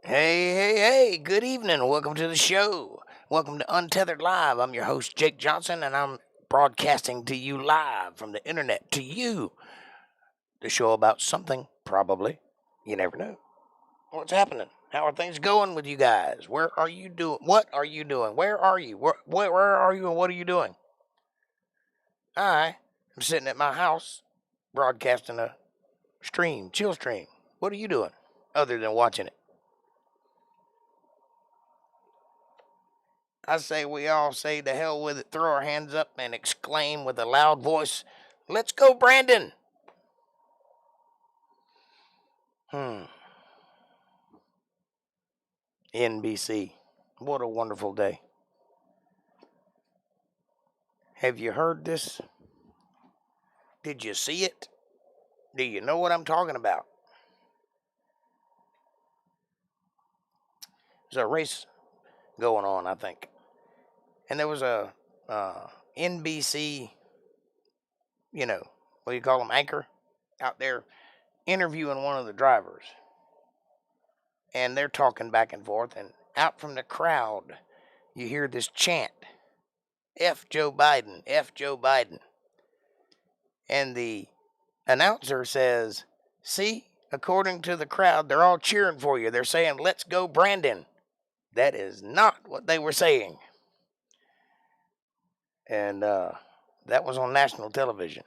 Hey, good evening. Welcome to the show. Welcome to Untethered Live. I'm your host, Jake Johnson, and I'm broadcasting to you live from the internet to you. The show about something, probably. You never know. What's happening? How are things going with you guys? Where are you doing? What are you doing? Where are you? Where are you and what are you doing? I am sitting at my house broadcasting a chill stream. What are you doing other than watching it? I say we all say to hell with it, throw our hands up and exclaim with a loud voice, "Let's go, Brandon!" NBC. What a wonderful day. Have you heard this? Did you see it? Do you know what I'm talking about? There's a race going on, I think. And there was a NBC, what do you call them, anchor, out there interviewing one of the drivers. And they're talking back and forth, and out from the crowd, you hear this chant, F Joe Biden, F Joe Biden. And the announcer says, "See, according to the crowd, they're all cheering for you. They're saying, 'Let's go, Brandon.'" That is not what they were saying. And that was on national television.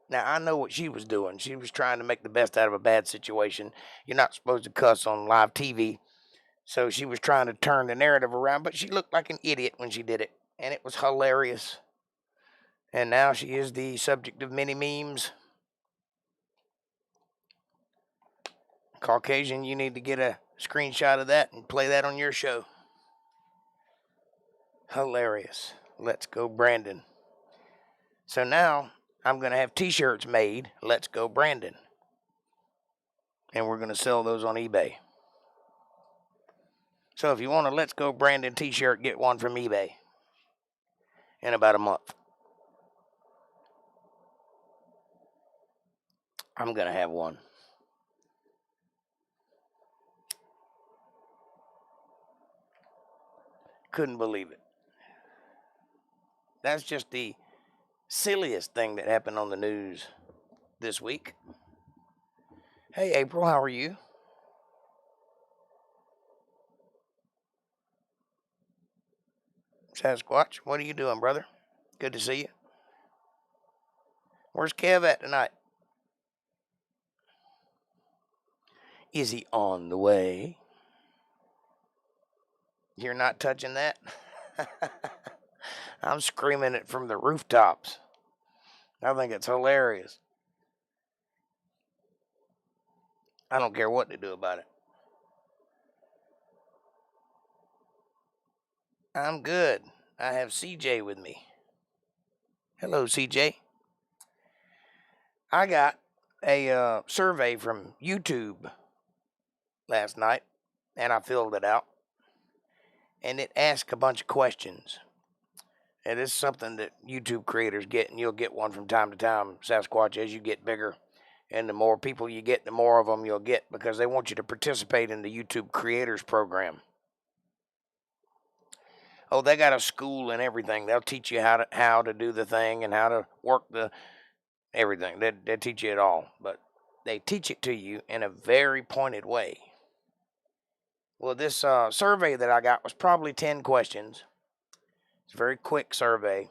Now, I know what she was doing. She was trying to make the best out of a bad situation. You're not supposed to cuss on live TV. So she was trying to turn the narrative around, but she looked like an idiot when she did it. And it was hilarious. And now she is the subject of many memes. Caucasian, you need to get a screenshot of that and play that on your show. Hilarious. Let's go, Brandon. So now I'm going to have t-shirts made, Let's Go, Brandon. And we're going to sell those on eBay. So if you want a Let's Go, Brandon t-shirt, get one from eBay in about a month. I'm going to have one. Couldn't believe it. That's just the silliest thing that happened on the news this week. Hey, April, how are you? Sasquatch, what are you doing, brother? Good to see you. Where's Kev at tonight? Is he on the way? You're not touching that? I'm screaming it from the rooftops. I think it's hilarious. I don't care what they do about it. I'm good. I have CJ with me. Hello, CJ. I got a survey from YouTube last night, and I filled it out. And it asked a bunch of questions. And it's something that YouTube creators get, and you'll get one from time to time, Sasquatch, as you get bigger. And the more people you get, the more of them you'll get, because they want you to participate in the YouTube Creators Program. Oh, they got a school and everything. They'll teach you how to do the thing and how to work the everything. They teach you it all, but they teach it to you in a very pointed way. Well, this survey that I got was probably 10 questions. It's a very quick survey.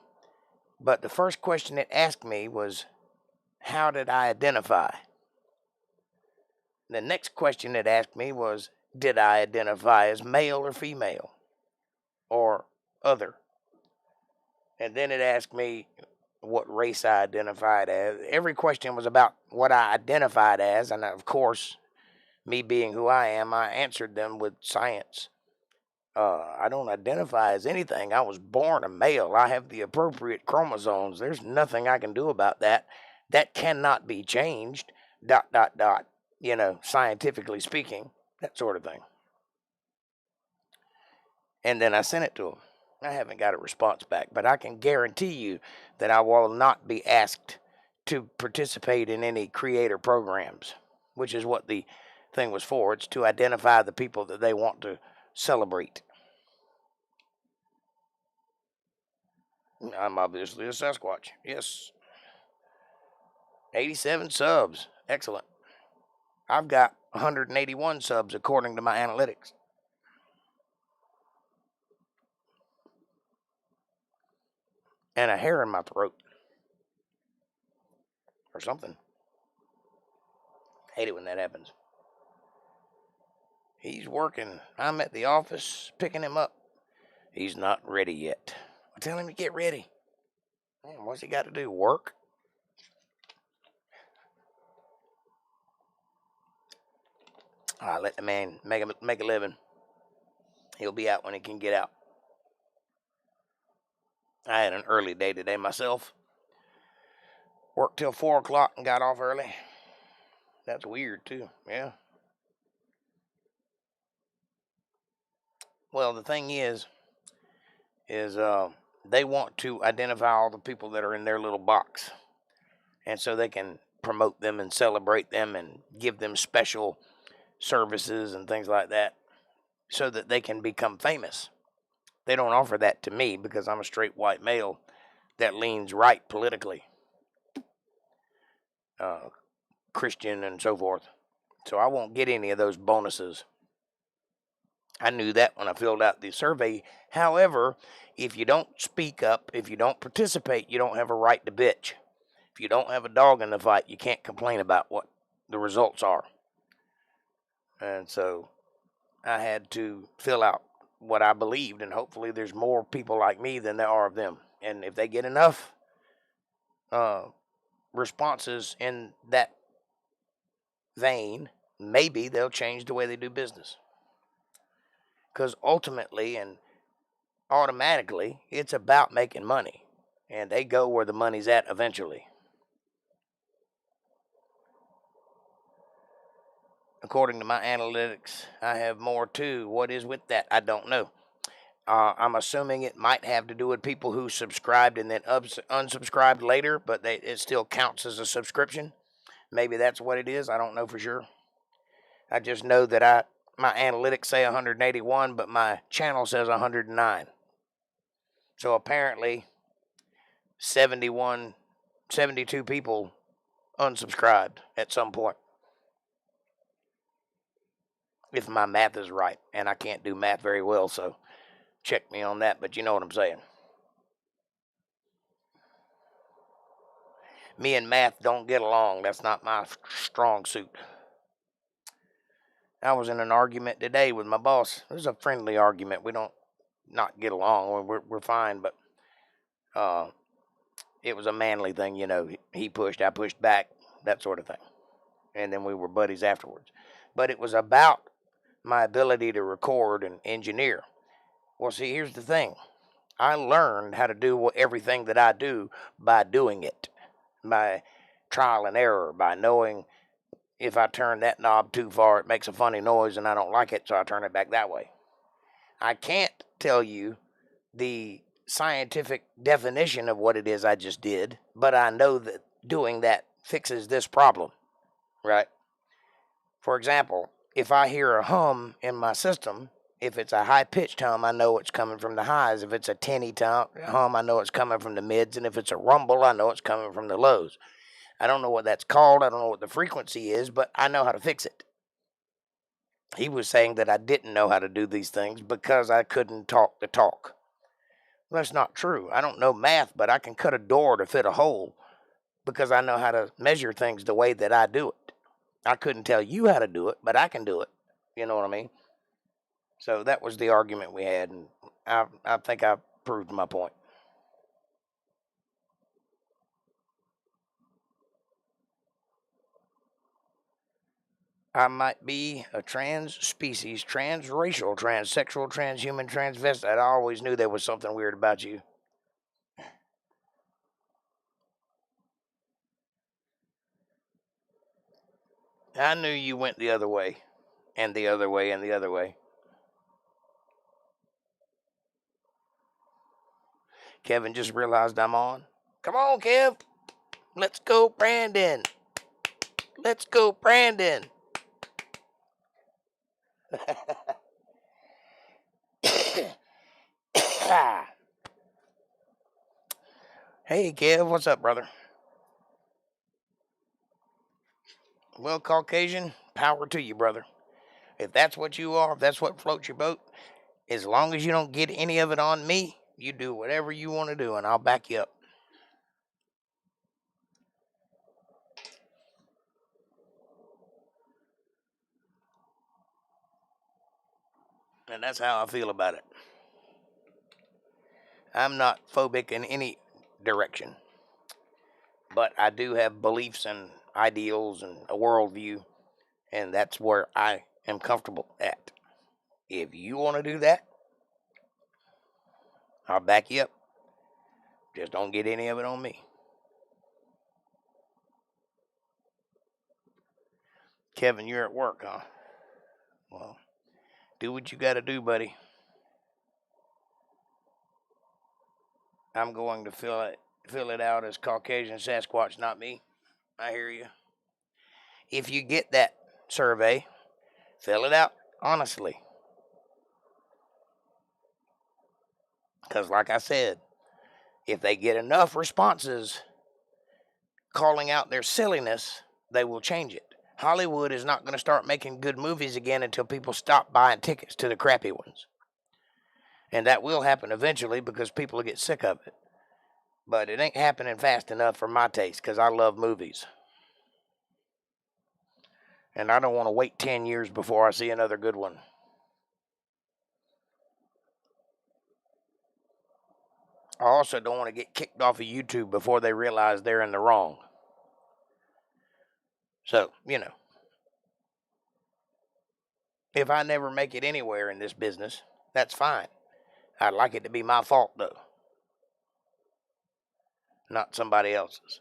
But the first question it asked me was, how did I identify? The next question it asked me was, did I identify as male or female or other? And then it asked me what race I identified as. Every question was about what I identified as. And of course, me being who I am, I answered them with science. I don't identify as anything. I was born a male. I have the appropriate chromosomes. There's nothing I can do about that. That cannot be changed. ... Scientifically speaking, that sort of thing. And then I sent it to him. I haven't got a response back, but I can guarantee you that I will not be asked to participate in any creator programs, which is what the thing was for. It's to identify the people that they want to celebrate. I'm obviously a Sasquatch. Yes. 87 subs. Excellent. I've got 181 subs according to my analytics. And a hair in my throat. Or something. Hate it when that happens. He's working. I'm at the office picking him up. He's not ready yet. I tell him to get ready. Man, what's he got to do? Work? I let the man make a living. He'll be out when he can get out. I had an early day today myself. Worked till 4 o'clock and got off early. That's weird too. Yeah. Well, the thing is they want to identify all the people that are in their little box, and so they can promote them and celebrate them and give them special services and things like that, so that they can become famous. They don't offer that to me because I'm a straight white male that leans right politically, Christian and so forth. So I won't get any of those bonuses. I knew that when I filled out the survey. However, if you don't speak up, if you don't participate, you don't have a right to bitch. If you don't have a dog in the fight, you can't complain about what the results are. And so I had to fill out what I believed, and hopefully there's more people like me than there are of them. And if they get enough responses in that vein, maybe they'll change the way they do business. Because ultimately and automatically, it's about making money. And they go where the money's at eventually. According to my analytics, I have more too. What is with that? I don't know. I'm assuming it might have to do with people who subscribed and then unsubscribed later, but it still counts as a subscription. Maybe that's what it is. I don't know for sure. I just know that my analytics say 181, but my channel says 109. So apparently 72 people unsubscribed at some point. If my math is right, and I can't do math very well, so check me on that, but you know what I'm saying. Me and math don't get along. That's not my strong suit. I was in an argument today with my boss. It was a friendly argument. We don't not get along. We're fine, but it was a manly thing, He pushed, I pushed back, that sort of thing. And then we were buddies afterwards. But it was about my ability to record and engineer. Well, see, here's the thing. I learned how to do everything that I do by doing it, by trial and error, by knowing if I turn that knob too far, it makes a funny noise and I don't like it, so I turn it back that way. I can't tell you the scientific definition of what it is I just did, but I know that doing that fixes this problem, right? For example, if I hear a hum in my system, if it's a high-pitched hum, I know it's coming from the highs. If it's a tinny hum, I know it's coming from the mids. And if it's a rumble, I know it's coming from the lows. I don't know what that's called. I don't know what the frequency is, but I know how to fix it. He was saying that I didn't know how to do these things because I couldn't talk the talk. Well, that's not true. I don't know math, but I can cut a door to fit a hole because I know how to measure things the way that I do it. I couldn't tell you how to do it, but I can do it. You know what I mean? So that was the argument we had, and I think I proved my point. I might be a trans species, transracial, transsexual, transhuman, transvestite. I always knew there was something weird about you. I knew you went the other way, and the other way, and the other way. Kevin just realized I'm on. Come on, Kev. Let's go, Brandon. Let's go, Brandon. Hey, Kev, what's up, brother? Well, Caucasian, power to you, brother. If that's what you are, if that's what floats your boat, as long as you don't get any of it on me, you do whatever you want to do, and I'll back you up. And that's how I feel about it. I'm not phobic in any direction, but I do have beliefs and ideals and a worldview, and that's where I am comfortable at. If you want to do that, I'll back you up. Just don't get any of it on me. Kevin, you're at work, huh? Well, do what you got to do, buddy. I'm going to fill it out as Caucasian Sasquatch, not me. I hear you. If you get that survey, fill it out honestly. Because like I said, if they get enough responses calling out their silliness, they will change it. Hollywood is not going to start making good movies again until people stop buying tickets to the crappy ones. And that will happen eventually because people will get sick of it. But it ain't happening fast enough for my taste because I love movies. And I don't want to wait 10 years before I see another good one. I also don't want to get kicked off of YouTube before they realize they're in the wrong. So, if I never make it anywhere in this business, that's fine. I'd like it to be my fault, though, not somebody else's.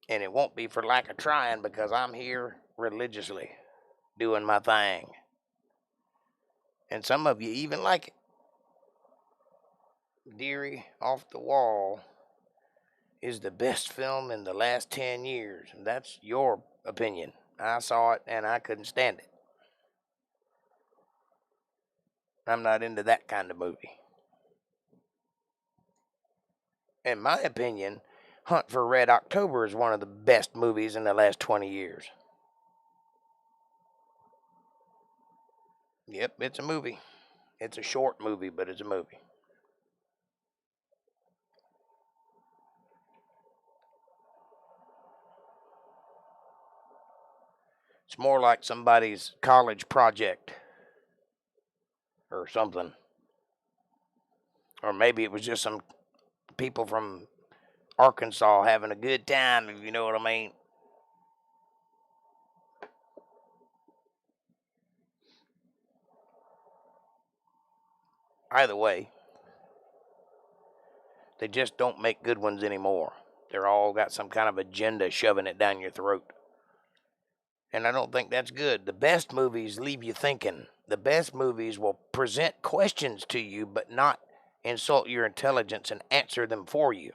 And it won't be for lack of trying because I'm here religiously doing my thing. And some of you even like it. Deary Off the Wall is the best film in the last 10 years. And that's your opinion. I saw it and I couldn't stand it. I'm not into that kind of movie. In my opinion, Hunt for Red October is one of the best movies in the last 20 years. Yep, it's a movie. It's a short movie, but it's a movie. It's more like somebody's college project or something. Or maybe it was just some people from Arkansas having a good time, if you know what I mean. Either way, they just don't make good ones anymore. They're all got some kind of agenda shoving it down your throat. And I don't think that's good. The best movies leave you thinking. The best movies will present questions to you, but not insult your intelligence and answer them for you.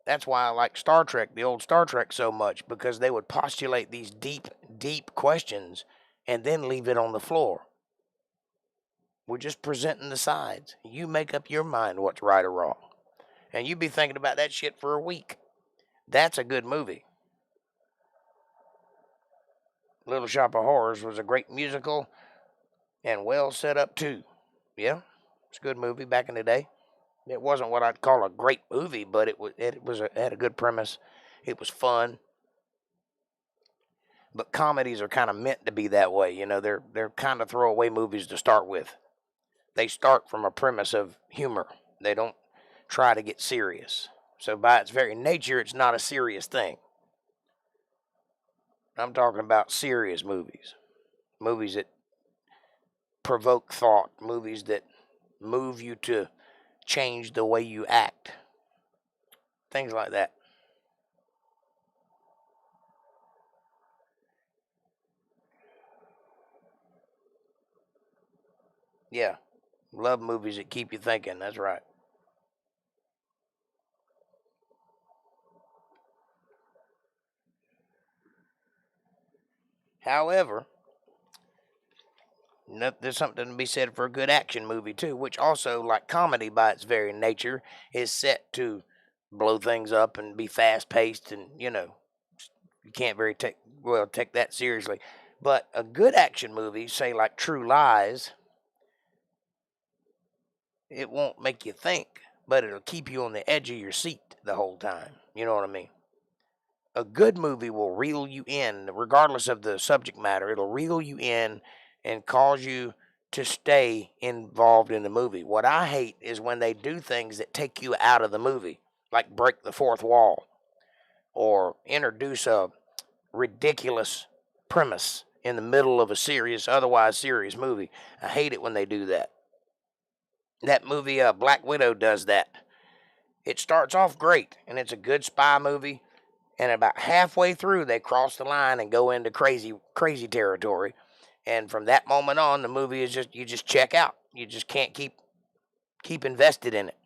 That's why I like Star Trek, the old Star Trek, so much, because they would postulate these deep, deep questions and then leave it on the floor. We're just presenting the sides. You make up your mind what's right or wrong. And you be thinking about that shit for a week. That's a good movie. Little Shop of Horrors was a great musical and well set up too. Yeah, it's a good movie back in the day. It wasn't what I'd call a great movie, but it had a good premise. It was fun. But comedies are kind of meant to be that way, they're kind of throwaway movies to start with. They start from a premise of humor. They don't try to get serious. So by its very nature, it's not a serious thing. I'm talking about serious movies. Movies that provoke thought. Movies that move you to change the way you act. Things like that. Yeah. Love movies that keep you thinking. That's right. However, there's something to be said for a good action movie too, which also, like comedy by its very nature, is set to blow things up and be fast paced, and you can't take that seriously. But a good action movie, say like True Lies, it won't make you think, but it'll keep you on the edge of your seat the whole time. You know what I mean? A good movie will reel you in, regardless of the subject matter. It'll reel you in and cause you to stay involved in the movie. What I hate is when they do things that take you out of the movie, like break the fourth wall or introduce a ridiculous premise in the middle of a otherwise serious movie. I hate it when they do that. That movie, Black Widow, does that. It starts off great, and it's a good spy movie. And about halfway through, they cross the line and go into crazy territory. And from that moment on, the movie is you just check out. You just can't keep invested in it.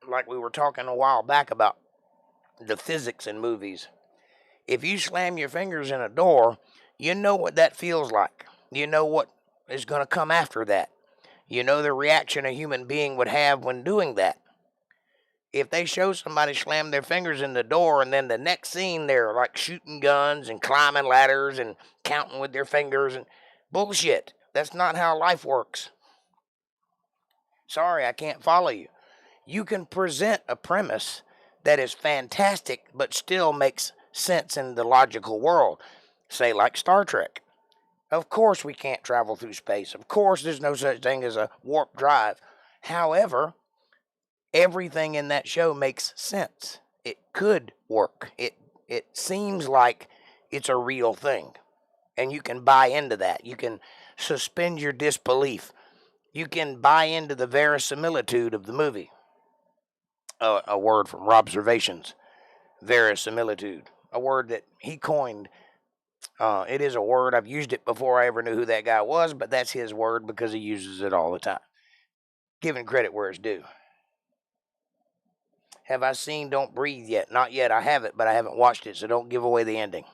Like we were talking a while back about the physics in movies. If you slam your fingers in a door, you know what that feels like. You know what is going to come after that. You know the reaction a human being would have when doing that. If they show somebody slam their fingers in the door and then the next scene they're like shooting guns and climbing ladders and counting with their fingers and bullshit. That's not how life works. Sorry, I can't follow you. You can present a premise that is fantastic but still makes sense in the logical world. Say like Star Trek. Of course we can't travel through space. Of course there's no such thing as a warp drive. However, everything in that show makes sense. It could work. It seems like it's a real thing. And you can buy into that. You can suspend your disbelief. You can buy into the verisimilitude of the movie. A word from Robservations. Verisimilitude. A word that he coined. It is a word. I've used it before I ever knew who that guy was, but that's his word because he uses it all the time. Giving credit where it's due. Have I seen Don't Breathe yet? Not yet. I have it, but I haven't watched it, so don't give away the ending.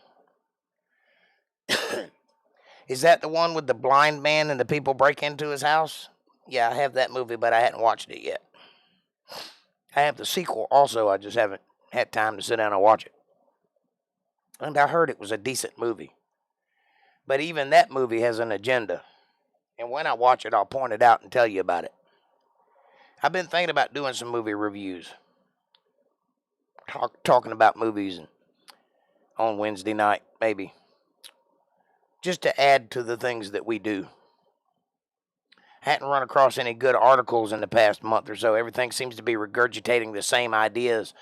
Is that the one with the blind man and the people break into his house? Yeah, I have that movie, but I hadn't watched it yet. I have the sequel also. I just haven't had time to sit down and watch it. And I heard it was a decent movie. But even that movie has an agenda. And when I watch it, I'll point it out and tell you about it. I've been thinking about doing some movie reviews. Talking about movies on Wednesday night, maybe. Just to add to the things that we do. I hadn't run across any good articles in the past month or so. Everything seems to be regurgitating the same ideas.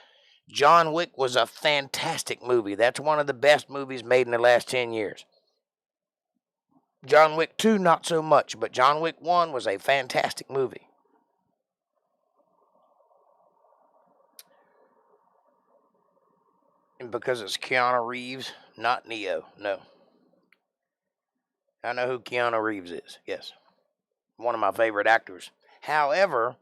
John Wick was a fantastic movie. That's one of the best movies made in the last 10 years. John Wick 2, not so much, but John Wick 1 was a fantastic movie. And because it's Keanu Reeves, not Neo, no. I know who Keanu Reeves is, yes. One of my favorite actors. However,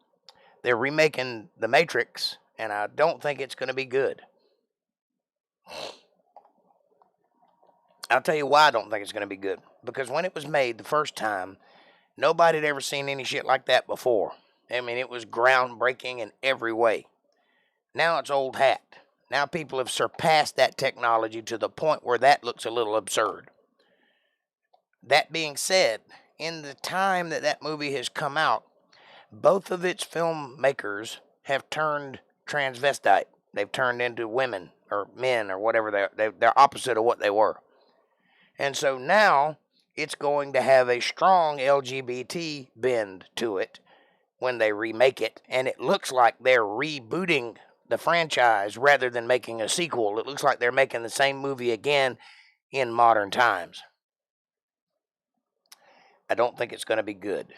they're remaking The Matrix, and I don't think it's going to be good. I'll tell you why I don't think it's going to be good. Because when it was made the first time, nobody had ever seen any shit like that before. I mean, it was groundbreaking in every way. Now it's old hat. Now people have surpassed that technology to the point where that looks a little absurd. That being said, in the time that movie has come out, both of its filmmakers have turned transvestite. They've turned into women or men or whatever. They're opposite of what they were. And so now it's going to have a strong LGBT bend to it when they remake it. And it looks like they're rebooting the franchise rather than making a sequel. It looks like they're making the same movie again in modern times. I don't think it's going to be good.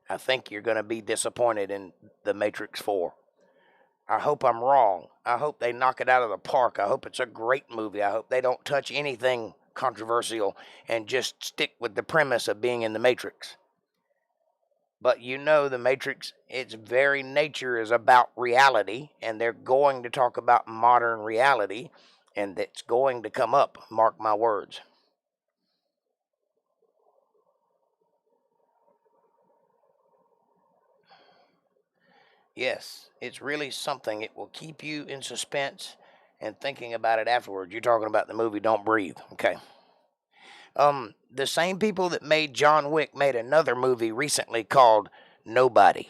I think you're going to be disappointed in The Matrix 4. I hope I'm wrong. I hope they knock it out of the park. I hope it's a great movie. I hope they don't touch anything controversial and just stick with the premise of being in the Matrix. But you know, the Matrix, its very nature is about reality, and they're going to talk about modern reality, and it's going to come up, mark my words. Yes, it's really something. It will keep you in suspense and thinking about it afterwards. You're talking about the movie Don't Breathe, okay? The same people that made John Wick made another movie recently called Nobody.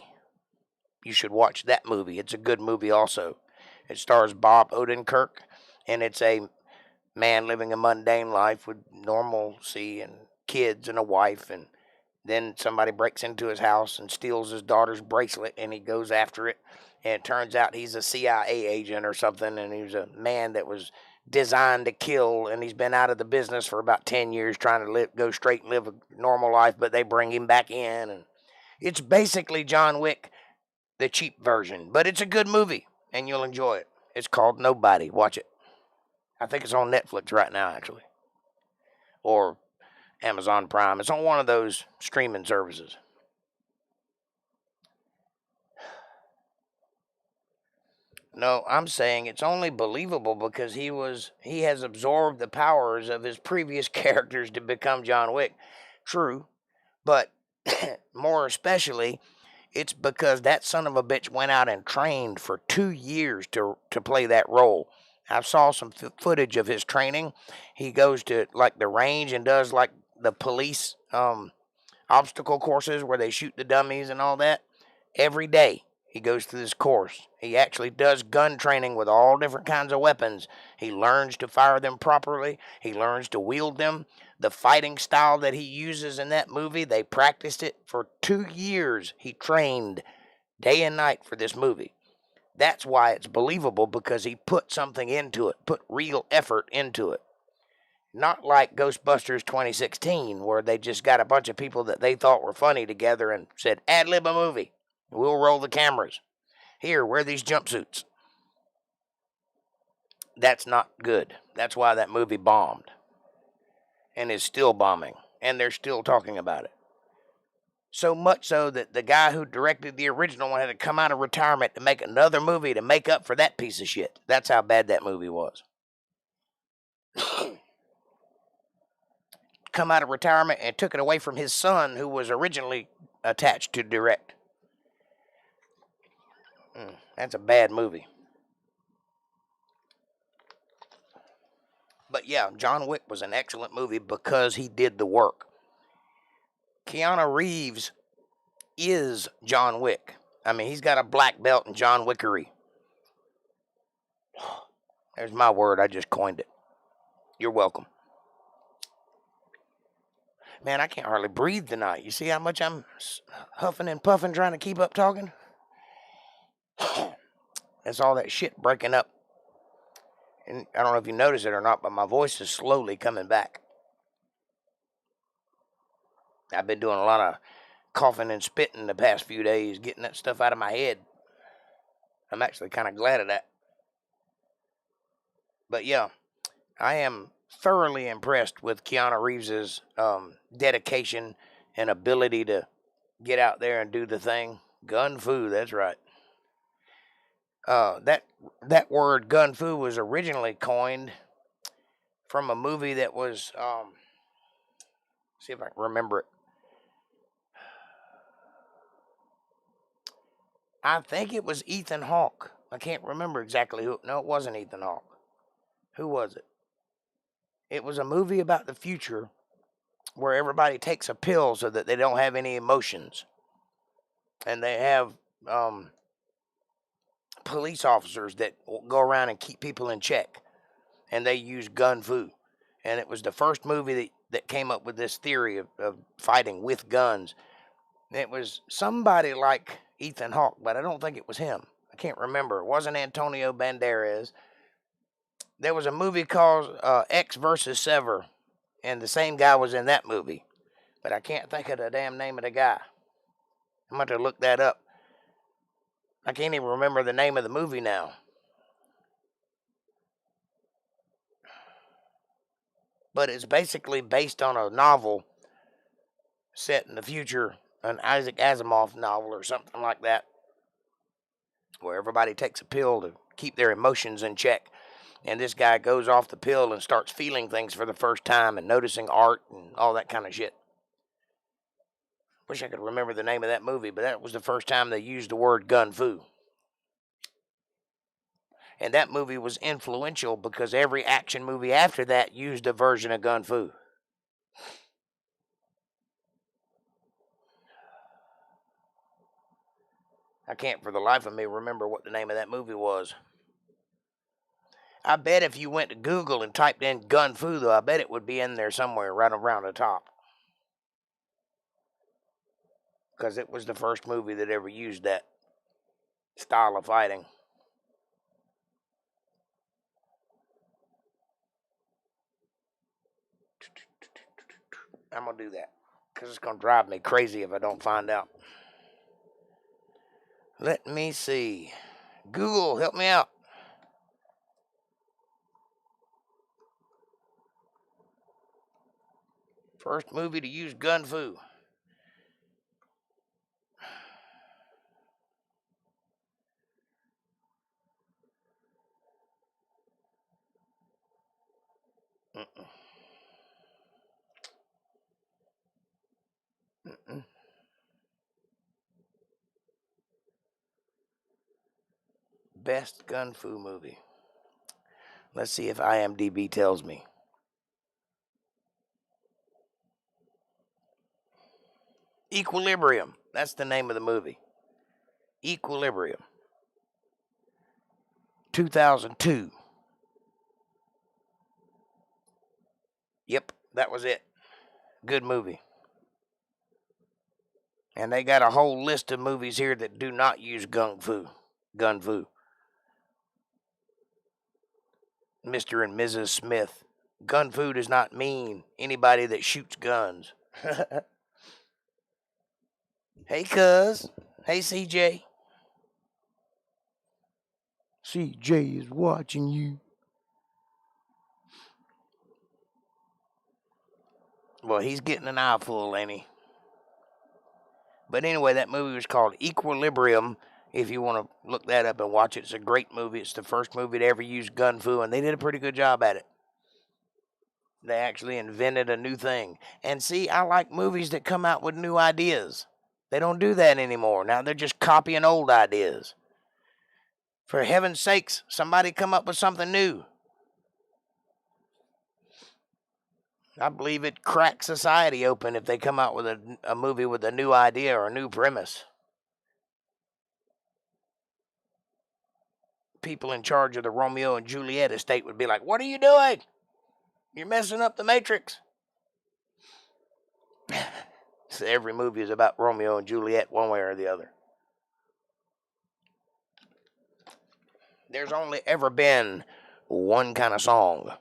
You should watch that movie. It's a good movie also. It stars Bob Odenkirk, and it's a man living a mundane life with normalcy and kids and a wife, and then somebody breaks into his house and steals his daughter's bracelet, and he goes after it. And it turns out he's a CIA agent or something, and he was a man that was designed to kill, and he's been out of the business for about 10 years trying to go straight and live a normal life, but they bring him back in. And it's basically John Wick, the cheap version, but it's a good movie, and you'll enjoy it. It's called Nobody. Watch it. I think it's on Netflix right now, actually, or Amazon Prime. It's on one of those streaming services. No, I'm saying it's only believable because he has absorbed the powers of his previous characters to become John Wick. True, but more especially, it's because that son of a bitch went out and trained for 2 years to play that role. I saw some footage of his training. He goes to like the range and does like the police obstacle courses where they shoot the dummies and all that every day. He goes through this course. He actually does gun training with all different kinds of weapons. He learns to fire them properly. He learns to wield them. The fighting style that he uses in that movie, they practiced it for 2 years. He trained day and night for this movie. That's why it's believable, because he put something into it, put real effort into it. Not like Ghostbusters 2016, where they just got a bunch of people that they thought were funny together and said, ad lib a movie. We'll roll the cameras. Here, wear these jumpsuits. That's not good. That's why that movie bombed. And is still bombing. And they're still talking about it. So much so that the guy who directed the original one had to come out of retirement to make another movie to make up for that piece of shit. That's how bad that movie was. Come out of retirement and took it away from his son, who was originally attached to direct. That's a bad movie. But yeah, John Wick was an excellent movie because he did the work. Keanu Reeves is John Wick. I mean, he's got a black belt in John Wickery. There's my word. I just coined it. You're welcome. Man, I can't hardly breathe tonight. You see how much I'm huffing and puffing trying to keep up talking? That's all that shit breaking up. And I don't know if you notice it or not, but my voice is slowly coming back. I've been doing a lot of coughing and spitting the past few days, getting that stuff out of my head. I'm actually kind of glad of that. But yeah, I am thoroughly impressed with Keanu Reeves's dedication and ability to get out there and do the thing. Gun fu, that's right. That word gun fu was originally coined from a movie that was see if I can remember it. I think it was Ethan Hawke. I can't remember exactly who. No, it wasn't Ethan Hawke. Who was it? It was a movie about the future where everybody takes a pill so that they don't have any emotions. And they have police officers that go around and keep people in check. And they use gun fu. And it was the first movie that came up with this theory of fighting with guns. It was somebody like Ethan Hawke, but I don't think it was him. I can't remember. It wasn't Antonio Banderas. There was a movie called X versus Sever, and the same guy was in that movie. But I can't think of the damn name of the guy. I'm going to look that up. I can't even remember the name of the movie now. But it's basically based on a novel set in the future, an Isaac Asimov novel or something like that, where everybody takes a pill to keep their emotions in check. And this guy goes off the pill and starts feeling things for the first time and noticing art and all that kind of shit. Wish I could remember the name of that movie, but that was the first time they used the word gun fu. And that movie was influential because every action movie after that used a version of gun fu. I can't for the life of me remember what the name of that movie was. I bet if you went to Google and typed in gun fu, though, I bet it would be in there somewhere right around the top. Because it was the first movie that ever used that style of fighting. I'm going to do that because it's going to drive me crazy if I don't find out. Let me see. Google, help me out. First movie to use gun fu. Best gun fu movie. Let's see if IMDb tells me. Equilibrium. That's the name of the movie. Equilibrium. 2002. Yep, that was it. Good movie. And they got a whole list of movies here that do not use gun fu. Mr. and Mrs. Smith. Gun fu does not mean anybody that shoots guns. Hey, cuz. Hey, CJ. CJ is watching you. Well, he's getting an eyeful, ain't he? But anyway, that movie was called Equilibrium. If you want to look that up and watch it, it's a great movie. It's the first movie to ever use gun fu, and they did a pretty good job at it. They actually invented a new thing. And see, I like movies that come out with new ideas. They don't do that anymore. Now they're just copying old ideas. For heaven's sakes, somebody come up with something new. I believe it cracks society open if they come out with a movie with a new idea or a new premise. People in charge of the Romeo and Juliet estate would be like, "What are you doing? You're messing up the Matrix." So every movie is about Romeo and Juliet one way or the other. There's only ever been one kind of song.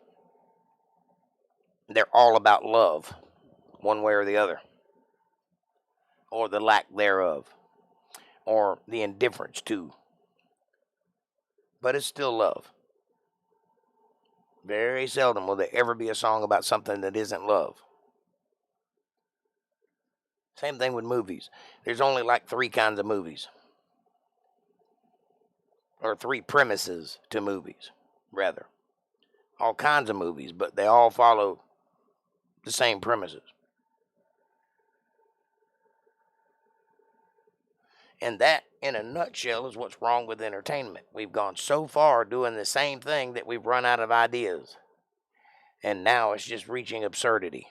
They're all about love, one way or the other, or the lack thereof, or the indifference to. But it's still love. Very seldom will there ever be a song about something that isn't love. Same thing with movies. There's only like 3 kinds of movies. Or 3 premises to movies, rather. All kinds of movies, but they all follow the same premises. And that, in a nutshell, is what's wrong with entertainment. We've gone so far doing the same thing that we've run out of ideas. And now it's just reaching absurdity.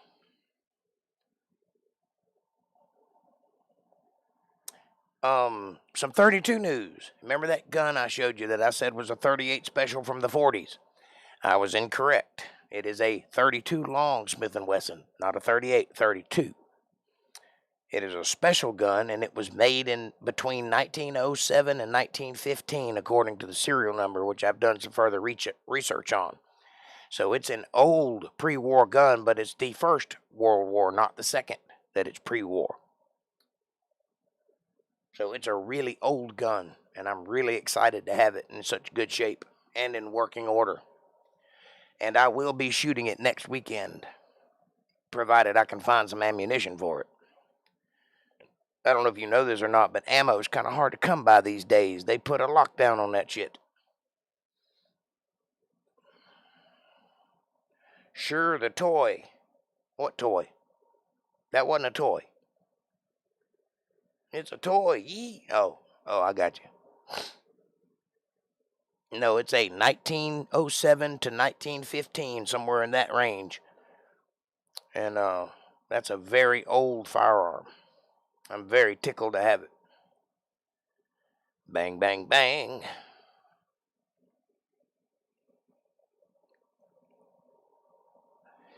Some 32 news. Remember that gun I showed you that I said was a 38 special from the 40s? I was incorrect. It is a 32 long Smith & Wesson, not a 38, 32. It is a special gun, and it was made in between 1907 and 1915, according to the serial number, which I've done some further research on. So it's an old pre-war gun, but it's the first World War, not the second, that it's pre-war. So it's a really old gun, and I'm really excited to have it in such good shape and in working order. And I will be shooting it next weekend, provided I can find some ammunition for it. I don't know if you know this or not, but ammo is kind of hard to come by these days. They put a lockdown on that shit. Sure, the toy. What toy? That wasn't a toy. It's a toy. Yee. Oh, I got you. No, it's a 1907 to 1915, somewhere in that range. And that's a very old firearm. I'm very tickled to have it. Bang, bang, bang.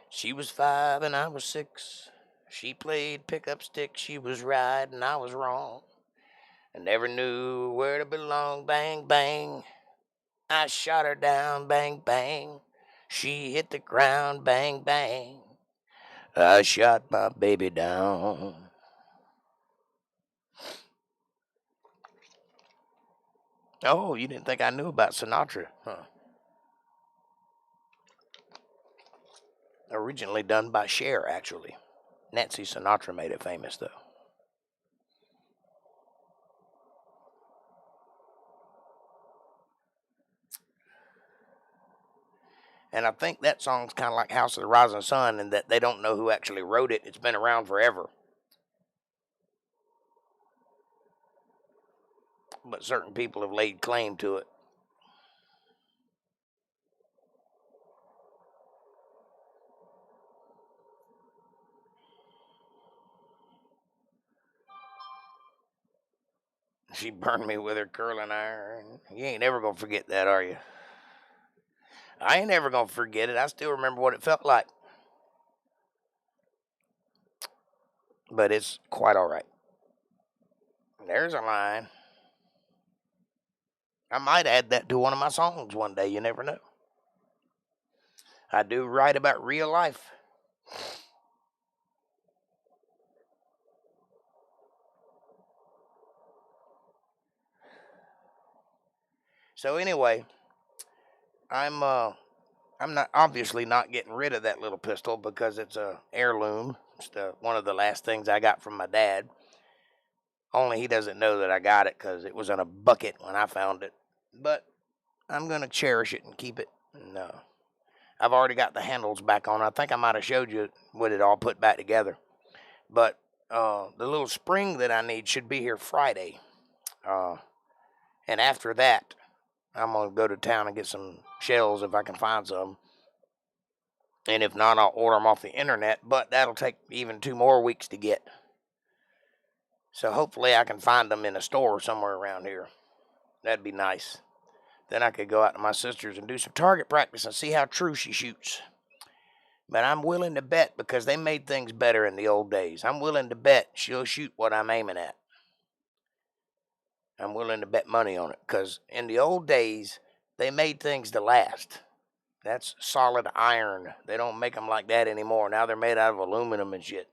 She was 5 and I was 6. She played pickup stick. She was right and I was wrong. I never knew where to belong. Bang, bang. I shot her down. Bang, bang. She hit the ground. Bang, bang. I shot my baby down. Oh, you didn't think I knew about Sinatra, huh? Originally done by Cher, actually. Nancy Sinatra made it famous, though. And I think that song's kind of like House of the Rising Sun in that they don't know who actually wrote it. It's been around forever. But certain people have laid claim to it. She burned me with her curling iron. You ain't ever gonna forget that, are you? I ain't ever gonna forget it. I still remember what it felt like. But it's quite all right. There's a line. I might add that to one of my songs one day. You never know. I do write about real life. So anyway, I'm obviously not getting rid of that little pistol because it's a heirloom. It's one of the last things I got from my dad. Only he doesn't know that I got it because it was in a bucket when I found it. But I'm going to cherish it and keep it. No, I've already got the handles back on. I think I might have showed you with it all put back together. But the little spring that I need should be here Friday. And after that, I'm going to go to town and get some shells if I can find some. And if not, I'll order them off the internet. But that'll take even 2 more weeks to get. So hopefully I can find them in a store somewhere around here. That'd be nice. Then I could go out to my sister's and do some target practice and see how true she shoots. But I'm willing to bet, because they made things better in the old days, I'm willing to bet she'll shoot what I'm aiming at. I'm willing to bet money on it, because in the old days, they made things to last. That's solid iron. They don't make them like that anymore. Now they're made out of aluminum and shit.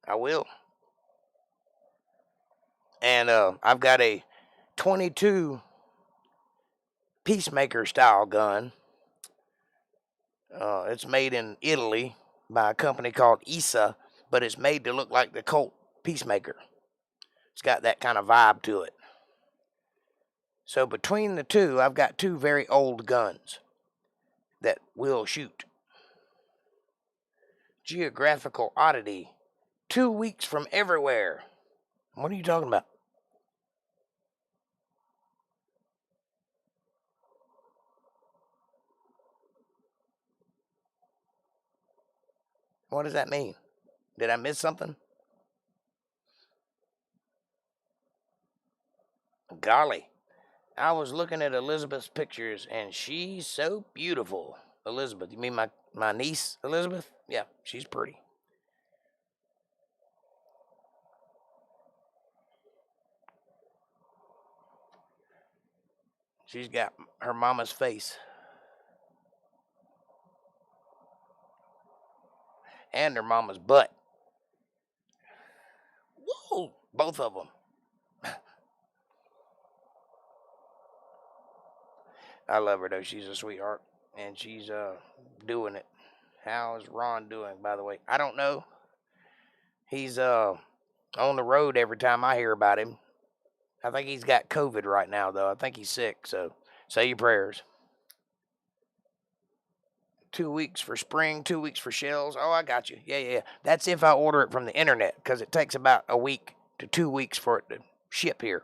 I will. And I've got a 22 Peacemaker style gun. It's made in Italy by a company called ISA, but it's made to look like the Colt Peacemaker. It's got that kind of vibe to it. So between the two, I've got 2 very old guns that will shoot. Geographical oddity. 2 weeks from everywhere. What are you talking about? What does that mean? Did I miss something? Golly, I was looking at Elizabeth's pictures and she's so beautiful. Elizabeth. You mean my niece, Elizabeth? Yeah, she's pretty. She's got her mama's face. And her mama's butt. Whoa, both of them. I love her though. She's a sweetheart, and she's doing it. How is Ron doing, by the way? I don't know. He's on the road every time I hear about him. I think he's got COVID right now though. I think he's sick. So say your prayers. 2 weeks for spring, 2 weeks for shells. Oh, I got you. Yeah. That's if I order it from the internet, because it takes about a week to 2 weeks for it to ship here.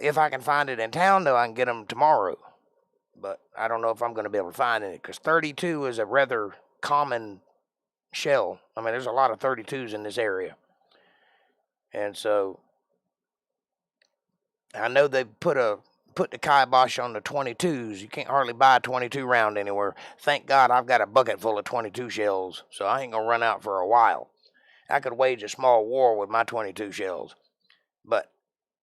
If I can find it in town, though, I can get them tomorrow. But I don't know if I'm going to be able to find it, because 32 is a rather common shell. I mean, there's a lot of 32s in this area. And so I know they put the kibosh on the 22s. You can't hardly buy a 22 round anywhere. Thank God I've got a bucket full of 22 shells, so I ain't going to run out for a while. I could wage a small war with my 22 shells, but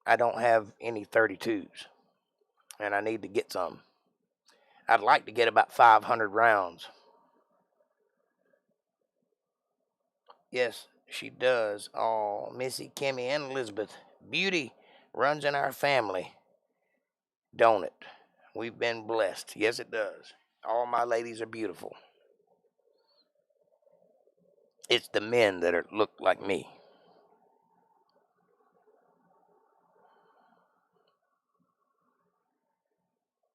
I don't have any 32s, and I need to get some. I'd like to get about 500 rounds. Yes, she does. Oh, Missy, Kimmy, and Elizabeth. Beauty runs in our family, don't it? We've been blessed. Yes, it does. All my ladies are beautiful. It's the men that look like me.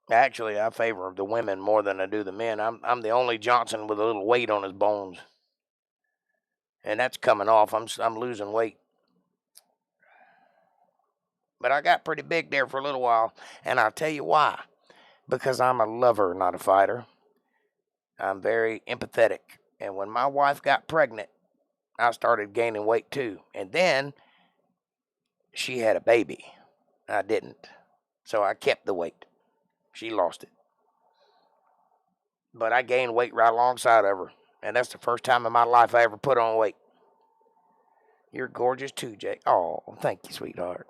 Actually, I favor the women more than I do the men. I'm the only Johnson with a little weight on his bones, and that's coming off. I'm losing weight, but I got pretty big there for a little while, and I'll tell you why. Because I'm a lover, not a fighter. I'm very empathetic, and when my wife got pregnant, I started gaining weight too, and then she had a baby. I didn't, so I kept the weight. She lost it, but I gained weight right alongside of her, and that's the first time in my life I ever put on weight. You're gorgeous too, Jake. Oh, thank you, sweetheart.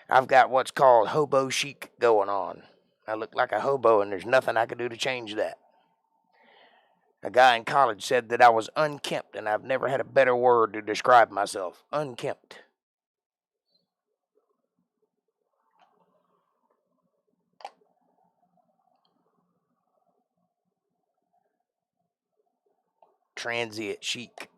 I've got what's called hobo chic going on. I look like a hobo, and there's nothing I can do to change that. A guy in college said that I was unkempt, and I've never had a better word to describe myself. Unkempt. Transient chic.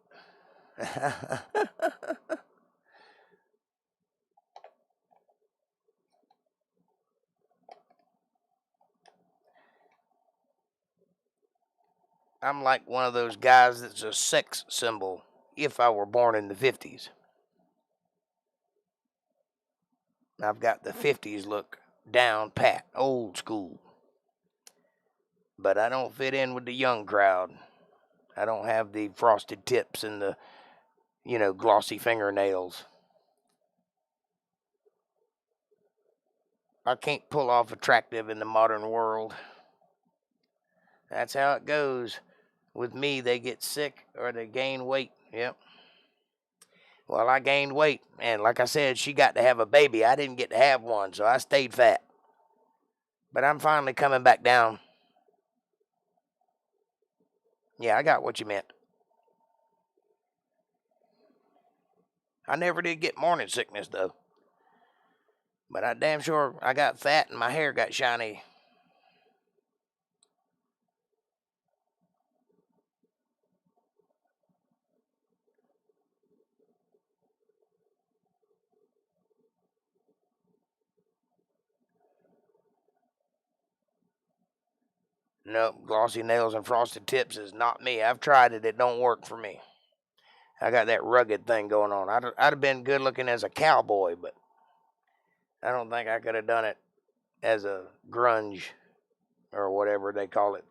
I'm like one of those guys that's a sex symbol if I were born in the 50s. I've got the 50s look down pat, old school. But I don't fit in with the young crowd. I don't have the frosted tips and the, glossy fingernails. I can't pull off attractive in the modern world. That's how it goes. With me, they get sick or they gain weight. Yep. Well, I gained weight, and like I said, she got to have a baby. I didn't get to have one, so I stayed fat. But I'm finally coming back down. Yeah, I got what you meant. I never did get morning sickness, though. But I damn sure I got fat and my hair got shiny. Nope, glossy nails and frosted tips is not me. I've tried it. It don't work for me. I got that rugged thing going on. I'd have been good looking as a cowboy, but I don't think I could have done it as a grunge or whatever they call it.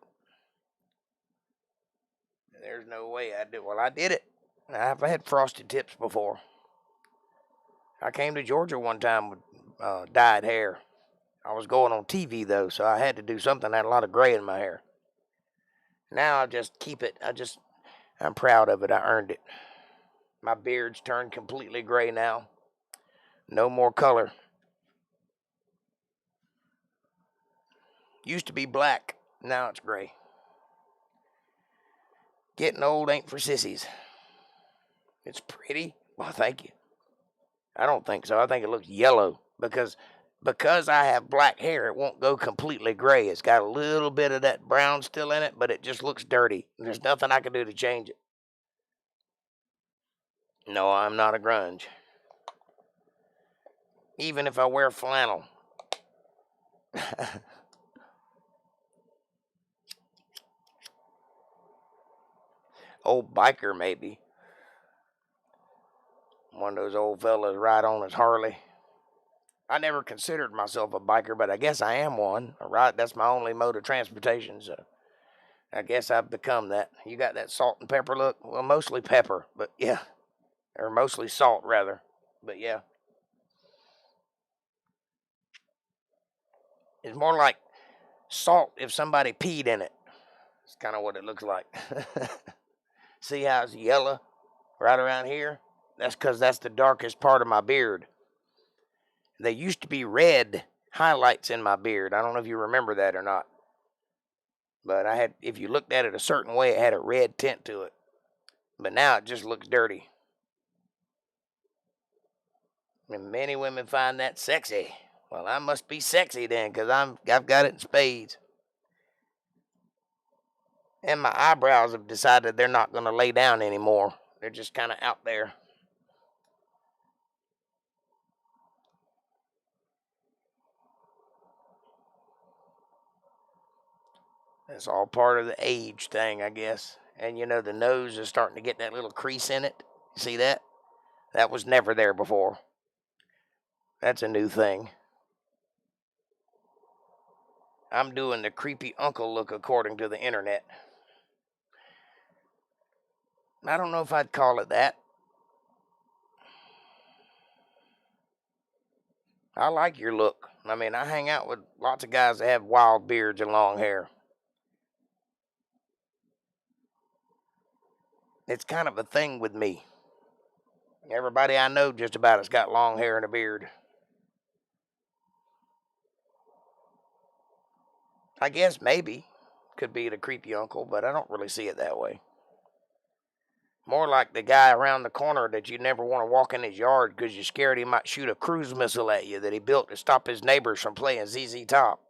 There's no way I did. Well, I did it. I've had frosted tips before. I came to Georgia one time with dyed hair. I was going on TV, though, so I had to do something. I had a lot of gray in my hair. Now I just keep it. I'm proud of it. I earned it. My beard's turned completely gray now. No more color. Used to be black. Now it's gray. Getting old ain't for sissies. It's pretty. Well, thank you. I don't think so. I think it looks yellow because I have black hair. It won't go completely gray. It's got a little bit of that brown still in it, but it just looks dirty. There's nothing I can do to change it. No, I'm not a grunge. Even if I wear flannel. Old biker, maybe. One of those old fellas ride on his Harley. I never considered myself a biker, but I guess I am one. That's my only mode of transportation, so I guess I've become that. You got that salt and pepper look? Well, mostly pepper, but yeah. Or mostly salt, rather. But yeah. It's more like salt if somebody peed in it. It's kind of what it looks like. See how it's yellow right around here? That's because that's the darkest part of my beard. There used to be red highlights in my beard. I don't know if you remember that or not. But if you looked at it a certain way, it had a red tint to it. But now it just looks dirty. And many women find that sexy. Well, I must be sexy then, because I've got it in spades. And my eyebrows have decided they're not going to lay down anymore. They're just kind of out there. That's all part of the age thing, I guess. And the nose is starting to get that little crease in it. See that? That was never there before. That's a new thing. I'm doing the creepy uncle look according to the internet. I don't know if I'd call it that. I like your look. I mean, I hang out with lots of guys that have wild beards and long hair. It's kind of a thing with me. Everybody I know just about has got long hair and a beard. I guess maybe could be the creepy uncle, but I don't really see it that way. More like the guy around the corner that you never want to walk in his yard because you're scared he might shoot a cruise missile at you that he built to stop his neighbors from playing ZZ Top.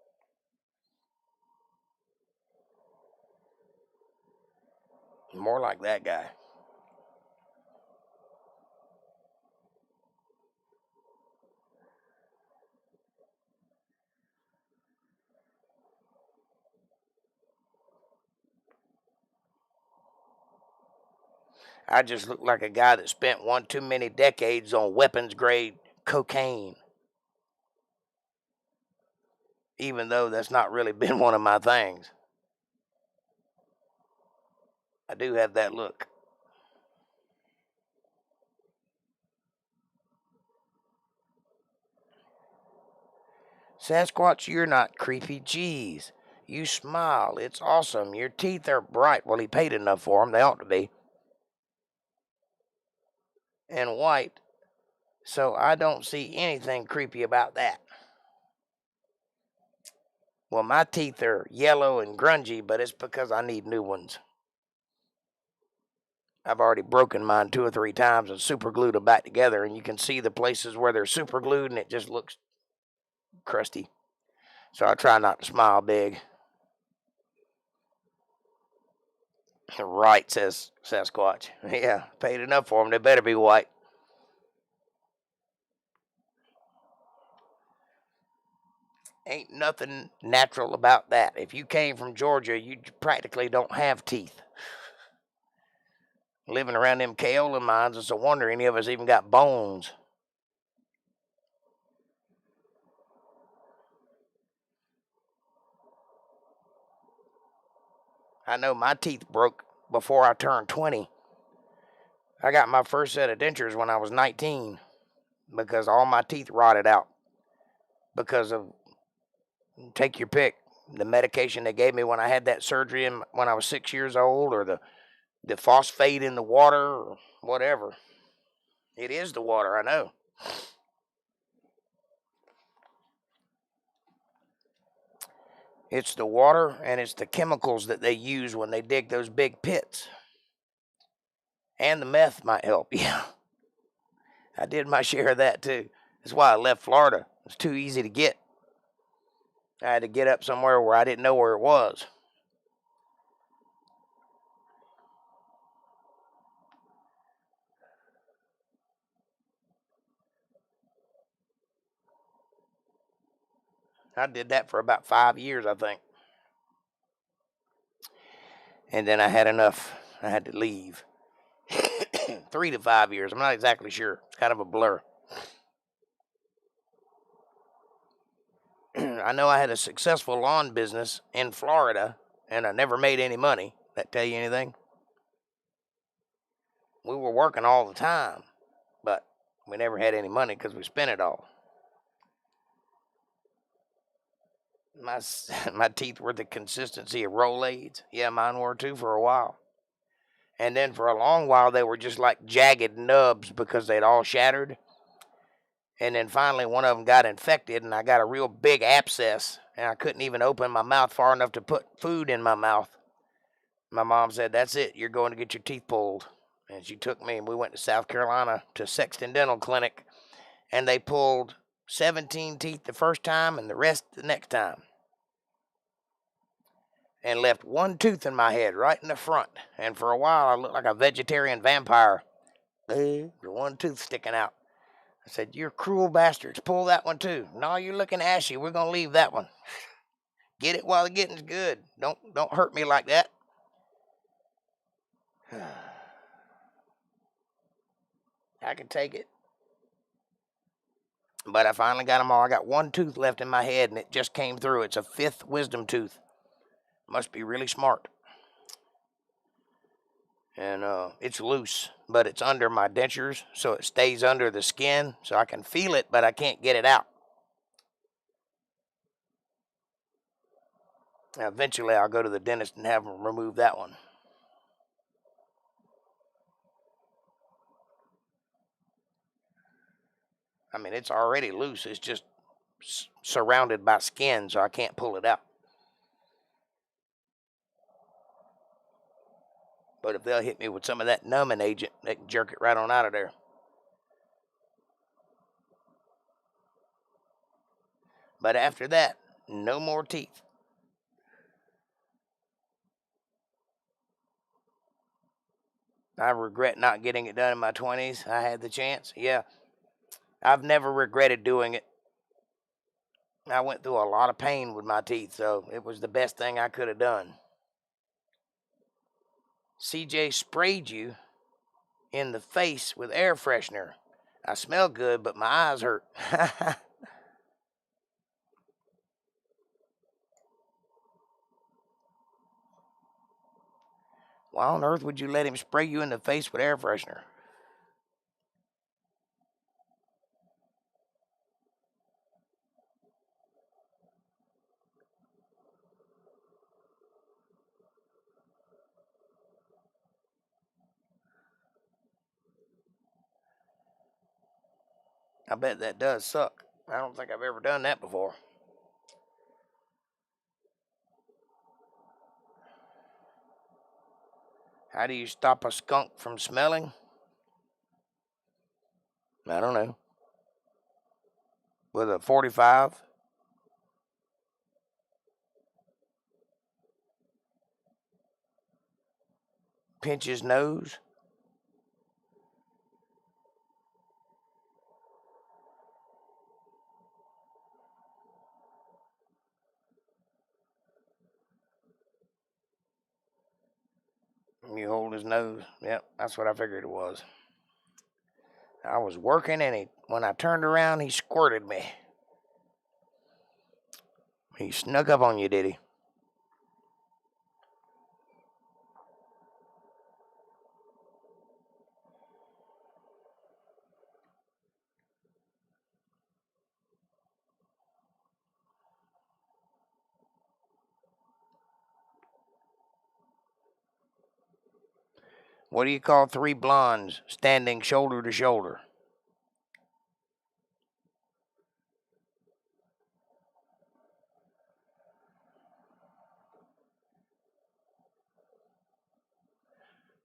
More like that guy. I just look like a guy that spent one too many decades on weapons grade cocaine. Even though that's not really been one of my things. I do have that look. Sasquatch, you're not creepy. Jeez. You smile. It's awesome. Your teeth are bright. Well, he paid enough for them. They ought to be. And white. So I don't see anything creepy about that. Well, my teeth are yellow and grungy, but it's because I need new ones. I've already broken mine 2 or 3 times and super glued them back together, and you can see the places where they're super glued and it just looks crusty. So I try not to smile big. Right, says Sasquatch. Yeah, paid enough for them. They better be white. Ain't nothing natural about that. If you came from Georgia, you practically don't have teeth. Living around them kaolin mines, it's a wonder any of us even got bones. I know my teeth broke before I turned 20. I got my first set of dentures when I was 19 because all my teeth rotted out because of Take your pick. The medication they gave me when I had that surgery when I was 6 years old, or the phosphate in the water, or whatever. It is the water, I know. It's the water, and it's the chemicals that they use when they dig those big pits. And the meth might help, yeah. I did my share of that, too. That's why I left Florida. It was too easy to get. I had to get up somewhere where I didn't know where it was. I did that for about 5 years, I think. And then I had enough. I had to leave. 3 to 5 years. I'm not exactly sure. It's kind of a blur. I know I had a successful lawn business in Florida, and I never made any money. That tell you anything? We were working all the time, but we never had any money because we spent it all. My teeth were the consistency of Rolaids. Yeah, mine were too for a while. And then for a long while, they were just like jagged nubs because they'd all shattered. And then finally, one of them got infected, and I got a real big abscess, and I couldn't even open my mouth far enough to put food in my mouth. My mom said, "That's it. You're going to get your teeth pulled." And she took me, and we went to South Carolina to Sexton Dental Clinic, and they pulled 17 teeth the first time and the rest the next time. And left one tooth in my head right in the front. And for a while, I looked like a vegetarian vampire. The one tooth sticking out. I said, "You're cruel bastards. Pull that one too." "No, you're looking ashy. We're going to leave that one. Get it while the getting's good. Don't hurt me like that." I can take it. But I finally got them all. I got one tooth left in my head, and it just came through. It's a 5th wisdom tooth. Must be really smart. And it's loose, but it's under my dentures, so it stays under the skin, so I can feel it, but I can't get it out. Now, eventually, I'll go to the dentist and have them remove that one. I mean, it's already loose. It's just surrounded by skin, so I can't pull it out. But if they'll hit me with some of that numbing agent, they can jerk it right on out of there. But after that, no more teeth. I regret not getting it done in my 20s. I had the chance. Yeah. I've never regretted doing it. I went through a lot of pain with my teeth, so it was the best thing I could have done. CJ sprayed you in the face with air freshener. I smell good, but my eyes hurt. Why on earth would you let him spray you in the face with air freshener? I bet that does suck. I don't think I've ever done that before. How do you stop a skunk from smelling? I don't know. With a 45? Pinch his nose? You hold his nose. Yep, that's what I figured it was. I was working, and when I turned around, he squirted me. He snuck up on you, did he? What do you call three blondes standing shoulder to shoulder?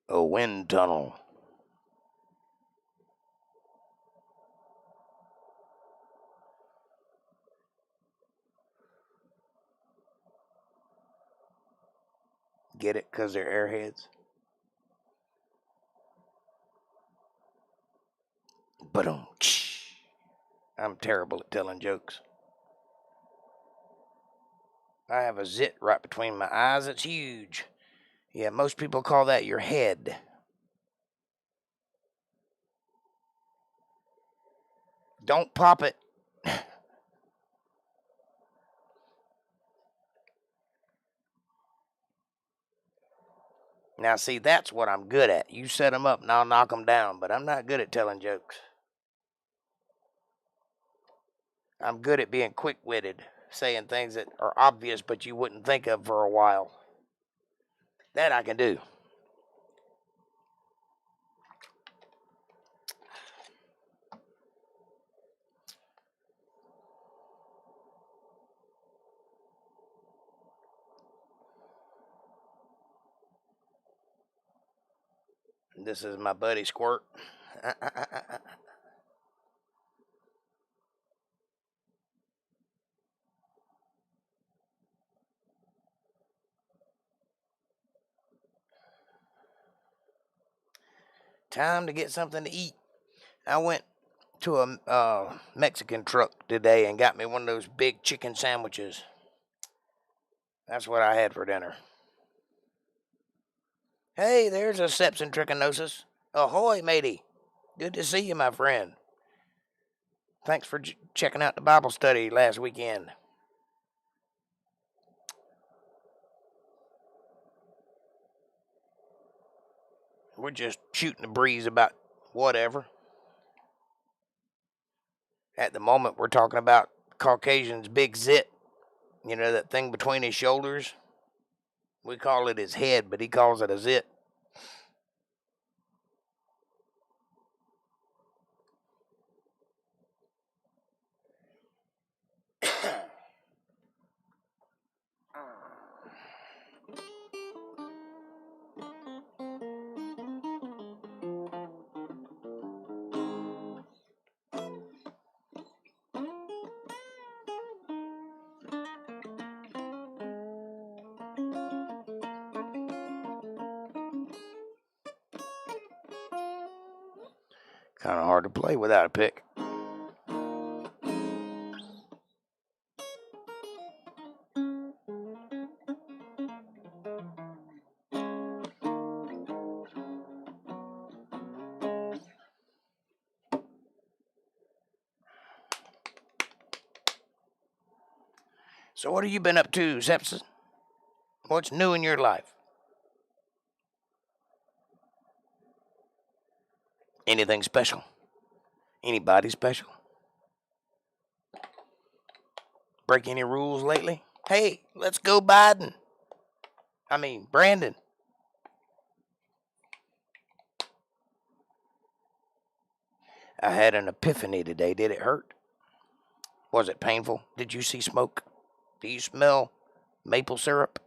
A wind tunnel. Get it? Because they're airheads. But I'm terrible at telling jokes. I have a zit right between my eyes. It's huge. Yeah, most people call that your head. Don't pop it. Now, see, that's what I'm good at. You set them up and I'll knock them down, but I'm not good at telling jokes. I'm good at being quick-witted, saying things that are obvious but you wouldn't think of for a while. That I can do. This is my buddy Squirt. Time to get something to eat. I went to a Mexican truck today and got me one of those big chicken sandwiches. That's what I had for dinner. Hey, there's a sepsin trichinosis. Ahoy, matey. Good to see you, my friend. Thanks for checking out the Bible study last weekend. We're just shooting the breeze about whatever. At the moment, we're talking about Caucasian's big zit. You know, that thing between his shoulders? We call it his head, but he calls it a zit. Kind of hard to play without a pick. So what have you been up to, Sepsis? What's new in your life? Anything special? Anybody special? Break any rules lately? Hey, let's go Brandon. I had an epiphany today. Did it hurt? Was it painful? Did you see smoke? Do you smell maple syrup?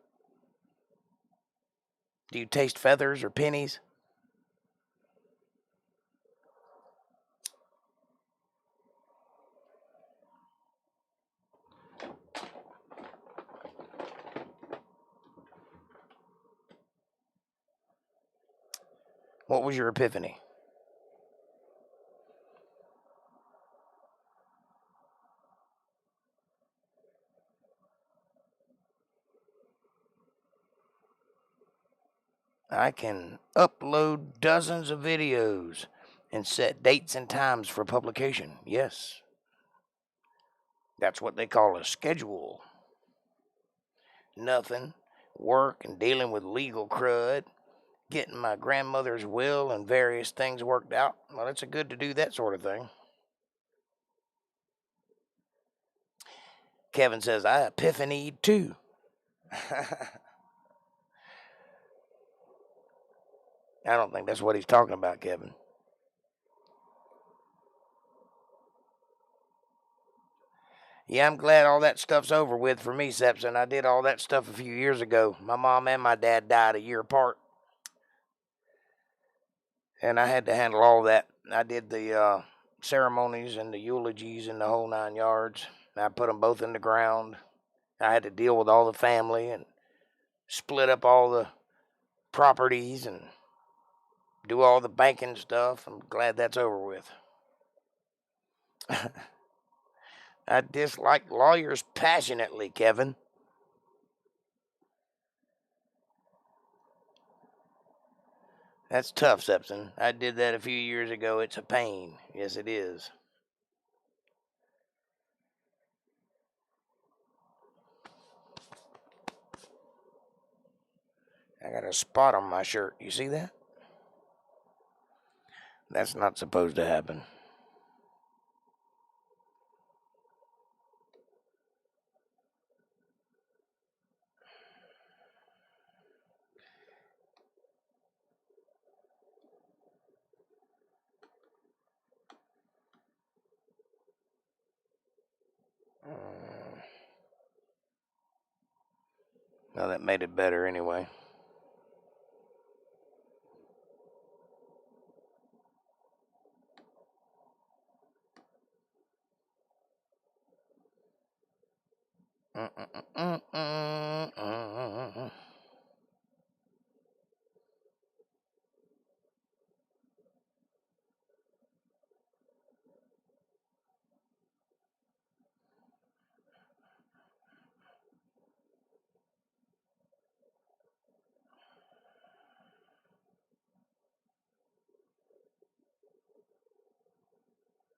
Do you taste feathers or pennies? What was your epiphany? I can upload dozens of videos and set dates and times for publication. Yes. That's what they call a schedule. Nothing. Work and dealing with legal crud. Getting my grandmother's will and various things worked out. Well, it's good to do that sort of thing. Kevin says, I epiphanied too. I don't think that's what he's talking about, Kevin. Yeah, I'm glad all that stuff's over with for me, Sepson. I did all that stuff a few years ago. My mom and my dad died a year apart. And I had to handle all that. I did the ceremonies and the eulogies and the whole 9 yards. I put them both in the ground. I had to deal with all the family and split up all the properties and do all the banking stuff. I'm glad that's over with. I dislike lawyers passionately, Kevin. That's tough, Sepson. I did that a few years ago. It's a pain. Yes, it is. I got a spot on my shirt. You see that? That's not supposed to happen. Well, that made it better anyway.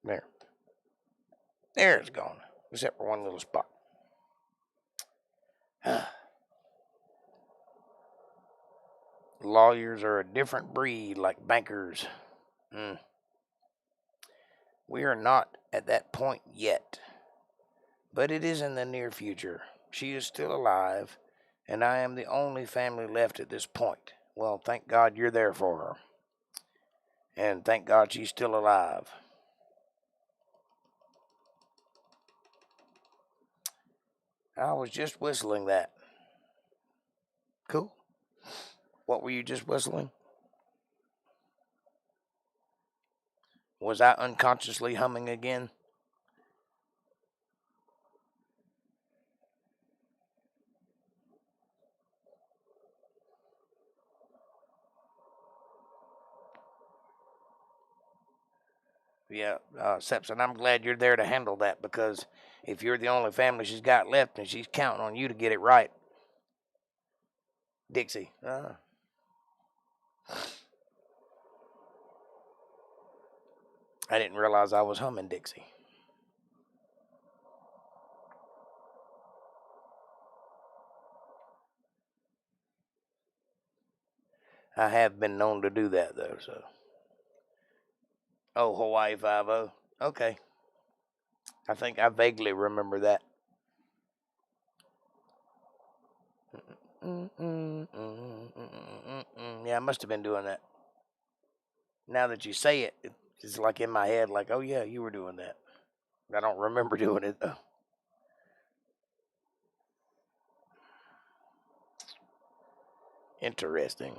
There. There it's gone. Except for one little spot. Lawyers are a different breed, like bankers. We are not at that point yet. But it is in the near future. She is still alive, and I am the only family left at this point. Well, thank God you're there for her. And thank God she's still alive. I was just whistling that. Cool. What were you just whistling? Was I unconsciously humming again? Yeah, Sepson, I'm glad you're there to handle that, because if you're the only family she's got left and she's counting on you to get it right. Dixie. I didn't realize I was humming Dixie. I have been known to do that, though, so. Oh, Hawaii 5-0. Okay. I think I vaguely remember that. Yeah, I must have been doing that. Now that you say it, it's like in my head, like, oh, yeah, you were doing that. I don't remember doing it, though. Interesting.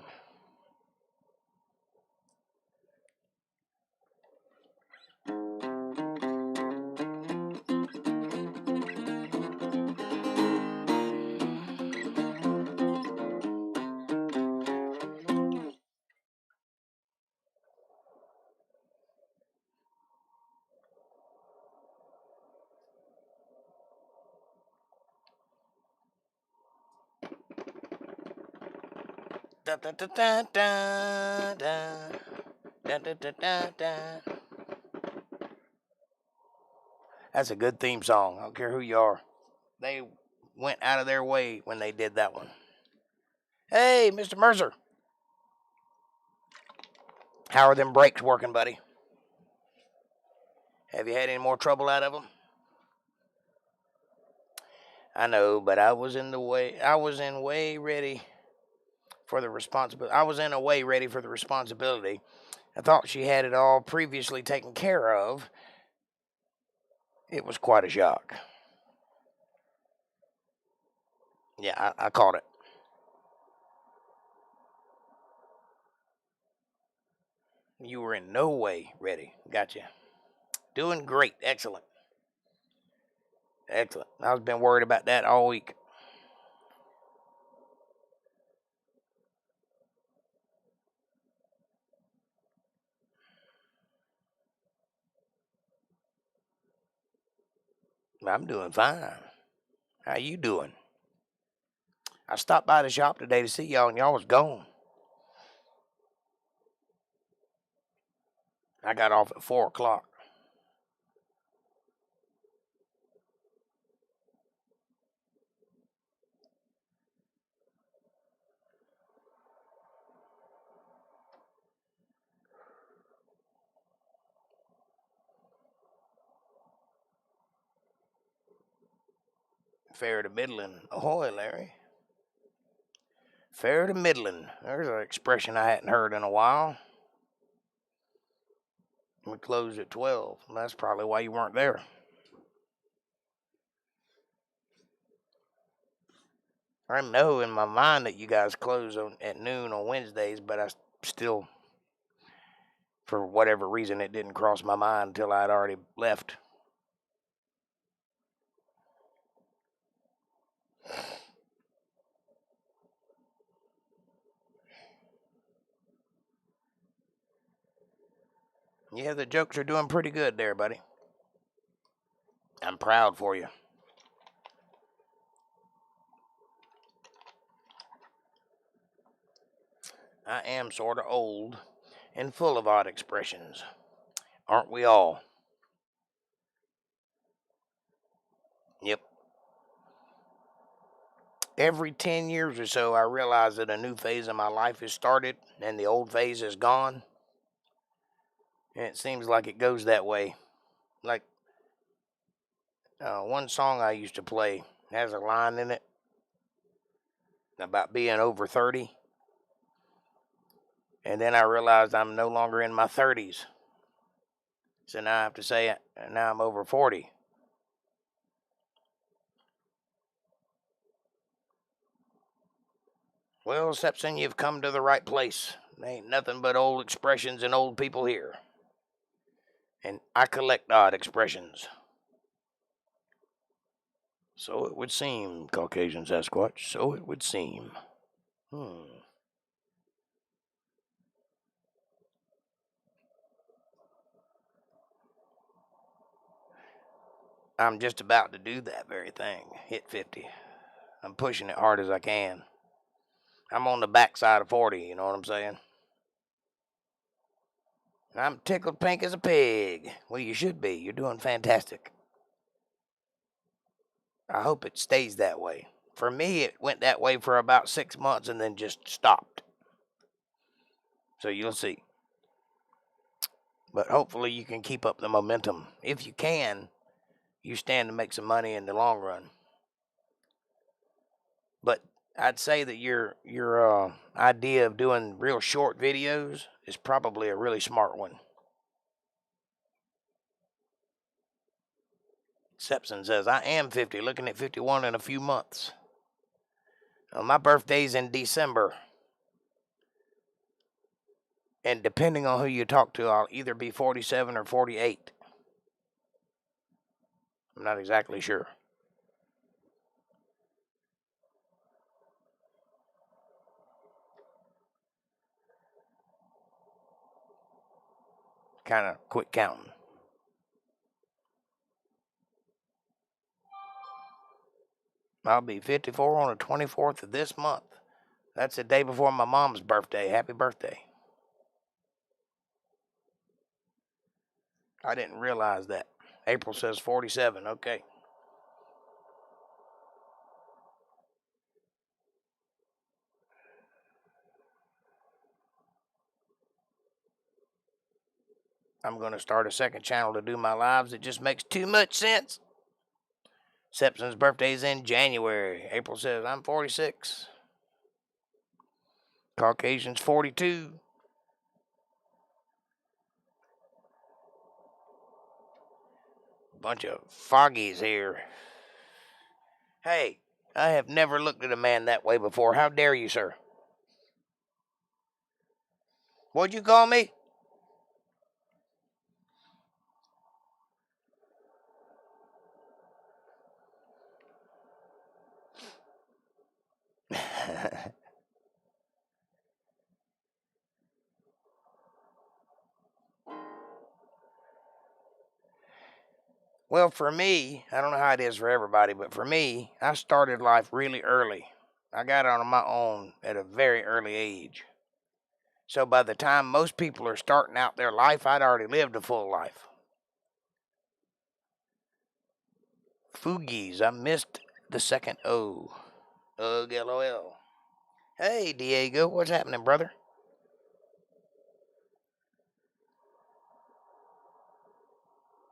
Da, da, da, da, da, da. Da, da, da, da, da. That's a good theme song. I don't care who you are. They went out of their way when they did that one. Hey, Mr. Mercer. How are them brakes working, buddy? Have you had any more trouble out of them? I know, but I was in way ready for the responsibility. I was in a way ready for the responsibility. I thought she had it all previously taken care of. It was quite a shock. Yeah, I caught it. You were in no way ready. Gotcha. Doing great. Excellent. Excellent. I've been worried about that all week. I'm doing fine. How you doing? I stopped by the shop today to see y'all, and y'all was gone. I got off at 4 o'clock. Fair to middling. Ahoy, Larry. Fair to middling. There's an expression I hadn't heard in a while. We closed at 12. That's probably why you weren't there. I know in my mind that you guys close at noon on Wednesdays, but I still, for whatever reason, it didn't cross my mind until I'd already left. Yeah, the jokes are doing pretty good there, buddy. I'm proud for you. I am sort of old and full of odd expressions. Aren't we all? Yep. Every 10 years or so, I realize that a new phase of my life has started and the old phase is gone. And it seems like it goes that way. Like one song I used to play has a line in it about being over 30. And then I realized I'm no longer in my 30s. So now I have to say, now I'm over 40. Well, Sepson, you've come to the right place. There ain't nothing but old expressions and old people here. And I collect odd expressions. So it would seem, Caucasian Sasquatch, so it would seem. I'm just about to do that very thing. Hit 50. I'm pushing it hard as I can. I'm on the backside of 40, you know what I'm saying? I'm tickled pink as a pig. Well, you should be. You're doing fantastic. I hope it stays that way. For me, it went that way for about 6 months and then just stopped. So you'll see. But hopefully you can keep up the momentum. If you can, you stand to make some money in the long run. But I'd say that your idea of doing real short videos is probably a really smart one. Sepson says, I am 50, looking at 51 in a few months. My birthday's in December. And depending on who you talk to, I'll either be 47 or 48. I'm not exactly sure. Kind of quit counting. I'll be 54 on the 24th of this month. That's the day before my mom's birthday. Happy birthday. I didn't realize that. April says 47. Okay. I'm going to start a second channel to do my lives. It just makes too much sense. Sepson's birthday is in January. April says, I'm 46. Caucasians 42. Bunch of foggies here. Hey, I have never looked at a man that way before. How dare you, sir? What'd you call me? Well, for me, I don't know how it is for everybody, but for me, I started life really early. I got on my own at a very early age. So by the time most people are starting out their life, I'd already lived a full life. Foogies, I missed the second O. Ugh, LOL. Hey, Diego, what's happening, brother?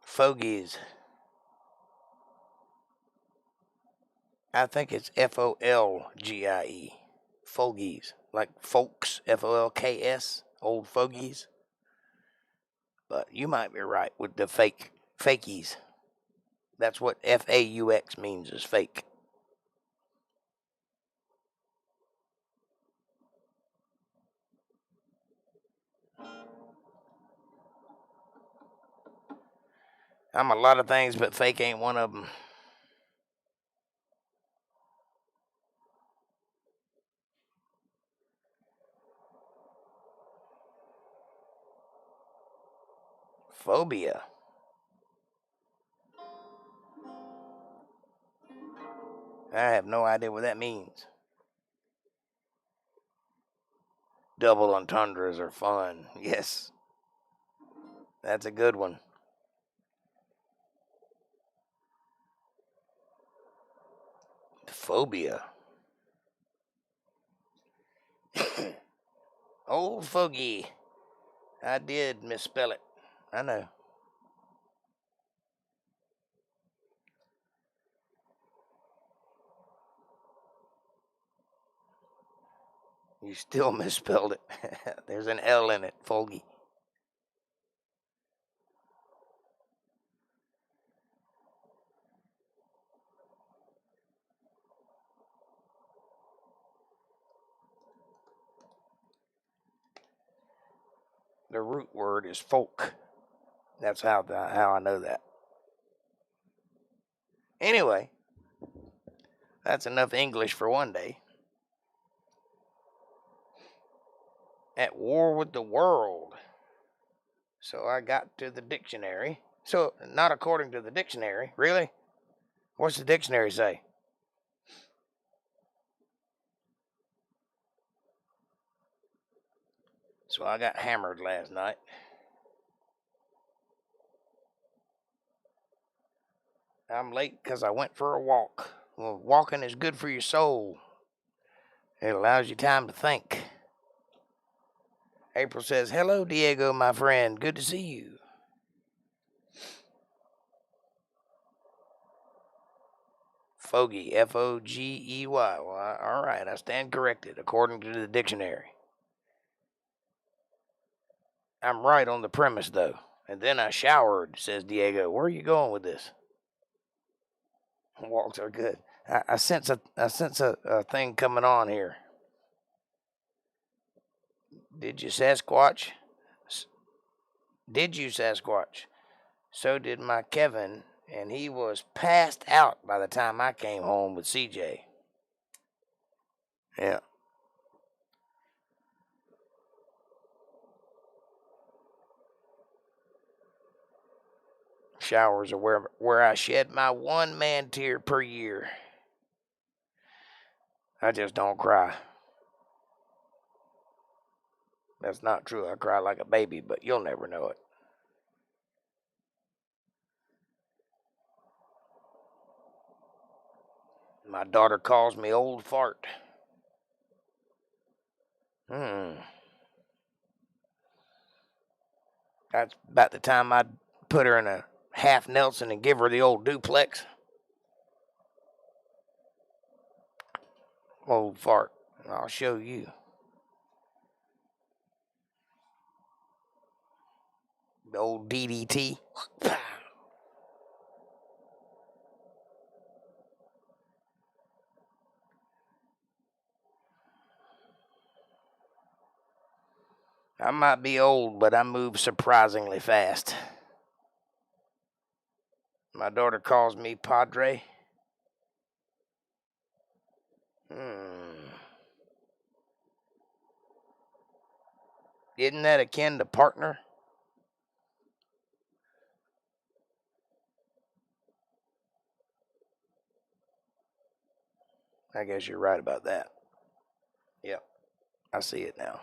Fogies. I think it's Folgie. Fogies. Like folks, Folks, old fogies. But you might be right with the fakies. That's what FAUX means, is fake. I'm a lot of things, but fake ain't one of them. Phobia. I have no idea what that means. Double entendres are fun. Yes. That's a good one. Phobia. Old fogey. I did misspell it. I know. You still misspelled it. There's an L in it, fogey. The root word is folk. That's how I know that. Anyway, that's enough English for one day. At war with the world. So I got to the dictionary. So, not according to the dictionary. Really? What's the dictionary say? So I got hammered last night. I'm late because I went for a walk. Well, walking is good for your soul. It allows you time to think. April says, hello, Diego, my friend. Good to see you. Fogey, Fogey. Well, all right, I stand corrected according to the dictionary. I'm right on the premise, though. And then I showered, says Diego. Where are you going with this? Walks are good. I sense a thing coming on here. Did you Sasquatch? Did you Sasquatch? So did my Kevin, and he was passed out by the time I came home with CJ. Yeah. Showers are where I shed my one man tear per year. I just don't cry. That's not true. I cry like a baby, but you'll never know it. My daughter calls me old fart. That's about the time I'd put her in a half Nelson and give her the old duplex. Old fart. I'll show you. The old DDT. I might be old, but I move surprisingly fast. My daughter calls me Padre. Isn't that akin to partner? I guess you're right about that. Yep, I see it now.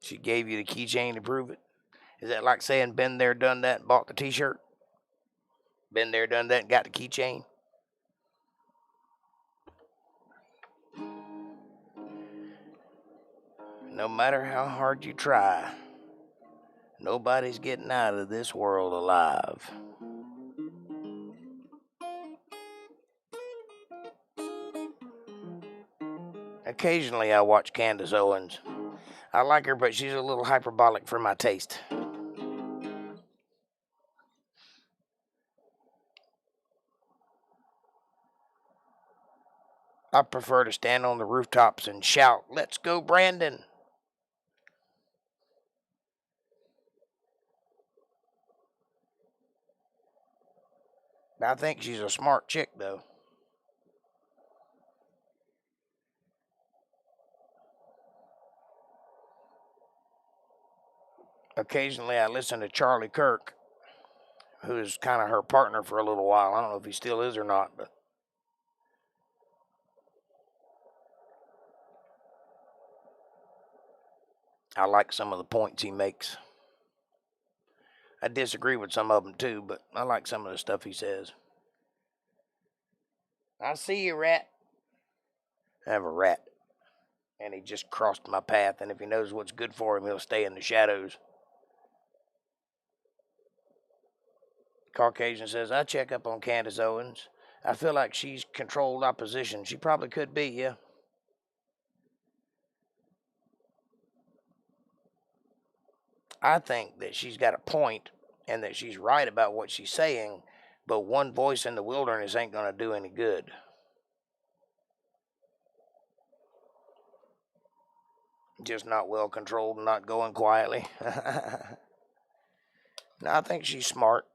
She gave you the keychain to prove it? Is that like saying been there, done that, and bought the t-shirt? Been there, done that, and got the keychain? No matter how hard you try, nobody's getting out of this world alive. Occasionally I watch Candace Owens. I like her, but she's a little hyperbolic for my taste. I prefer to stand on the rooftops and shout, "Let's go, Brandon!" I think she's a smart chick, though. Occasionally I listen to Charlie Kirk, who is kind of her partner for a little while. I don't know if he still is or not, but I like some of the points he makes. I disagree with some of them too, but I like some of the stuff he says. I see you, rat. I have a rat, and he just crossed my path, and if he knows what's good for him, he'll stay in the shadows. Caucasian says, I check up on Candace Owens. I feel like she's controlled opposition. She probably could be, yeah. I think that she's got a point and that she's right about what she's saying, but one voice in the wilderness ain't going to do any good. Just not well controlled and not going quietly. No, I think she's smart.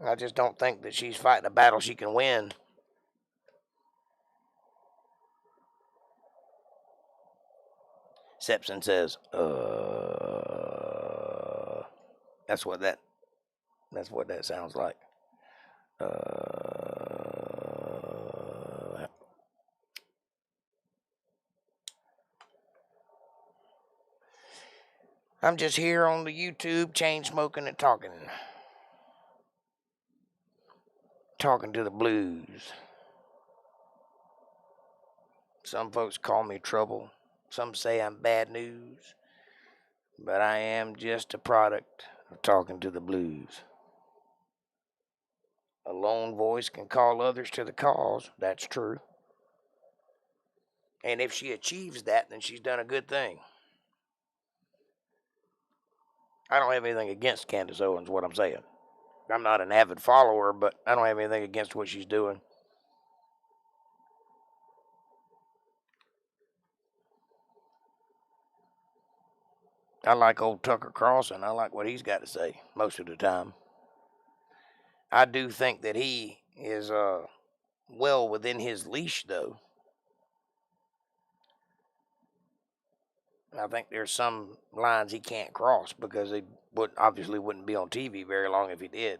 I just don't think that she's fighting a battle she can win. Sepson says, that's what that sounds like. I'm just here on the YouTube, chain smoking and talking to the blues. Some folks call me trouble. Some say I'm bad news. But I am just a product of talking to the blues. A lone voice can call others to the cause. That's true. And if she achieves that, then she's done a good thing. I don't have anything against Candace Owens, what I'm saying. I'm not an avid follower, but I don't have anything against what she's doing. I like old Tucker Carlson. I like what he's got to say most of the time. I do think that he is well within his leash, though. I think there's some lines he can't cross because he obviously wouldn't be on TV very long if he did.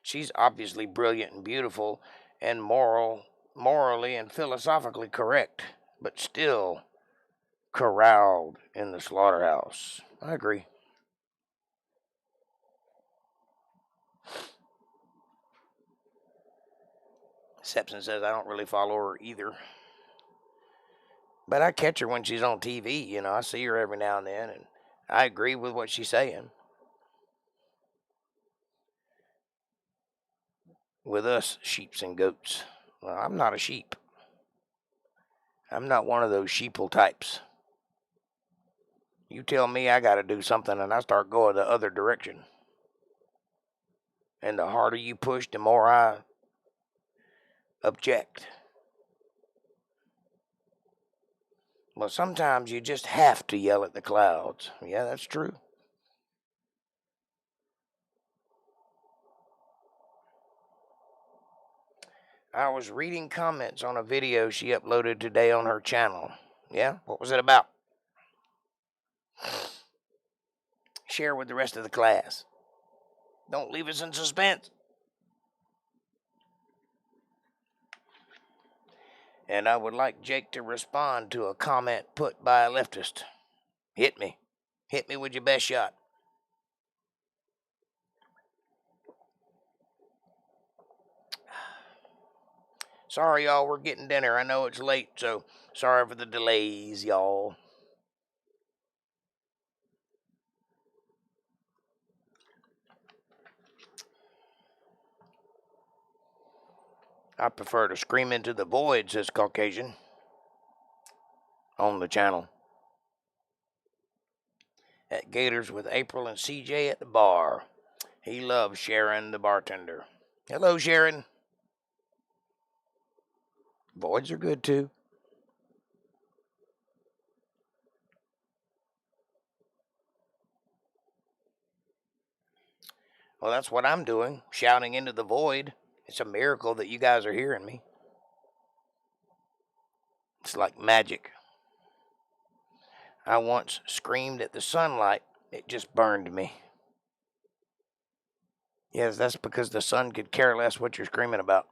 She's obviously brilliant and beautiful and morally and philosophically correct, but still corralled in the slaughterhouse. I agree. Sepson says I don't really follow her either. But I catch her when she's on TV, you know. I see her every now and then, and I agree with what she's saying. with us sheeps and goats. Well, I'm not a sheep. I'm not one of those sheeple types. You tell me I got to do something and I start going the other direction. And the harder you push, the more I object. Well, sometimes you just have to yell at the clouds. Yeah, that's true. I was reading comments on a video she uploaded today on her channel. Yeah, what was it about? Share with the rest of the class. Don't leave us in suspense. And I would like Jake to respond to a comment put by a leftist. Hit me. Hit me with your best shot. Sorry, y'all, we're getting dinner. I know it's late, so sorry for the delays, y'all. I prefer to scream into the void, says Caucasian. On the channel. At Gators with April and CJ at the bar. He loves Sharon, the bartender. Hello, Sharon. Voids are good, too. Well, that's what I'm doing, shouting into the void. It's a miracle that you guys are hearing me. It's like magic. I once screamed at the sunlight. It just burned me. Yes, that's because the sun could care less what you're screaming about.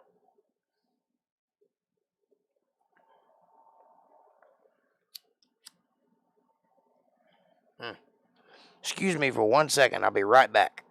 Excuse me for 1 second. I'll be right back.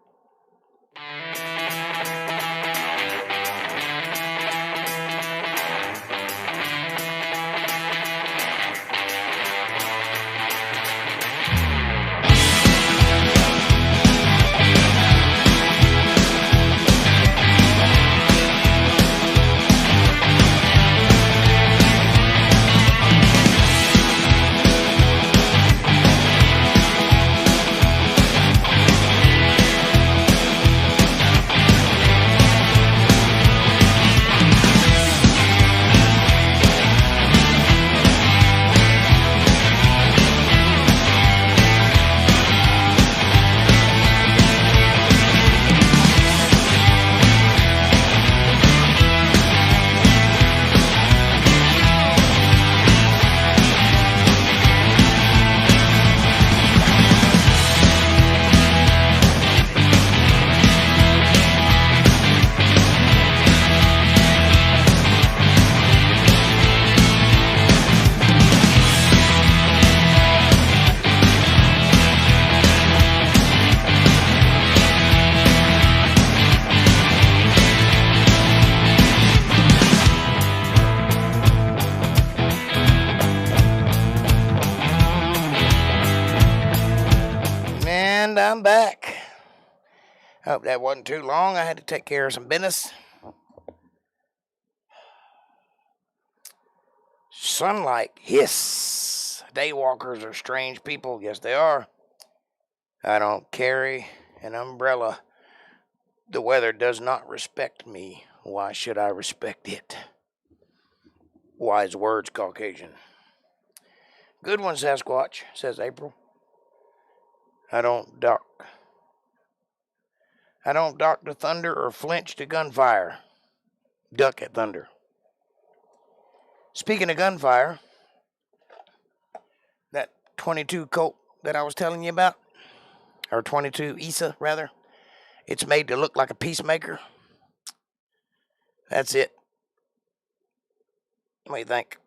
And I'm back. Hope that wasn't too long. I had to take care of some business. Sunlight, hiss. Daywalkers are strange people. Yes, they are. I don't carry an umbrella. The weather does not respect me. Why should I respect it? Wise words, Caucasian. Good one, Sasquatch, says April. I don't duck to thunder or flinch to gunfire. Duck at thunder. Speaking of gunfire, that 22 Colt that I was telling you about, or 22 ISA rather, it's made to look like a peacemaker. That's it. What do you think?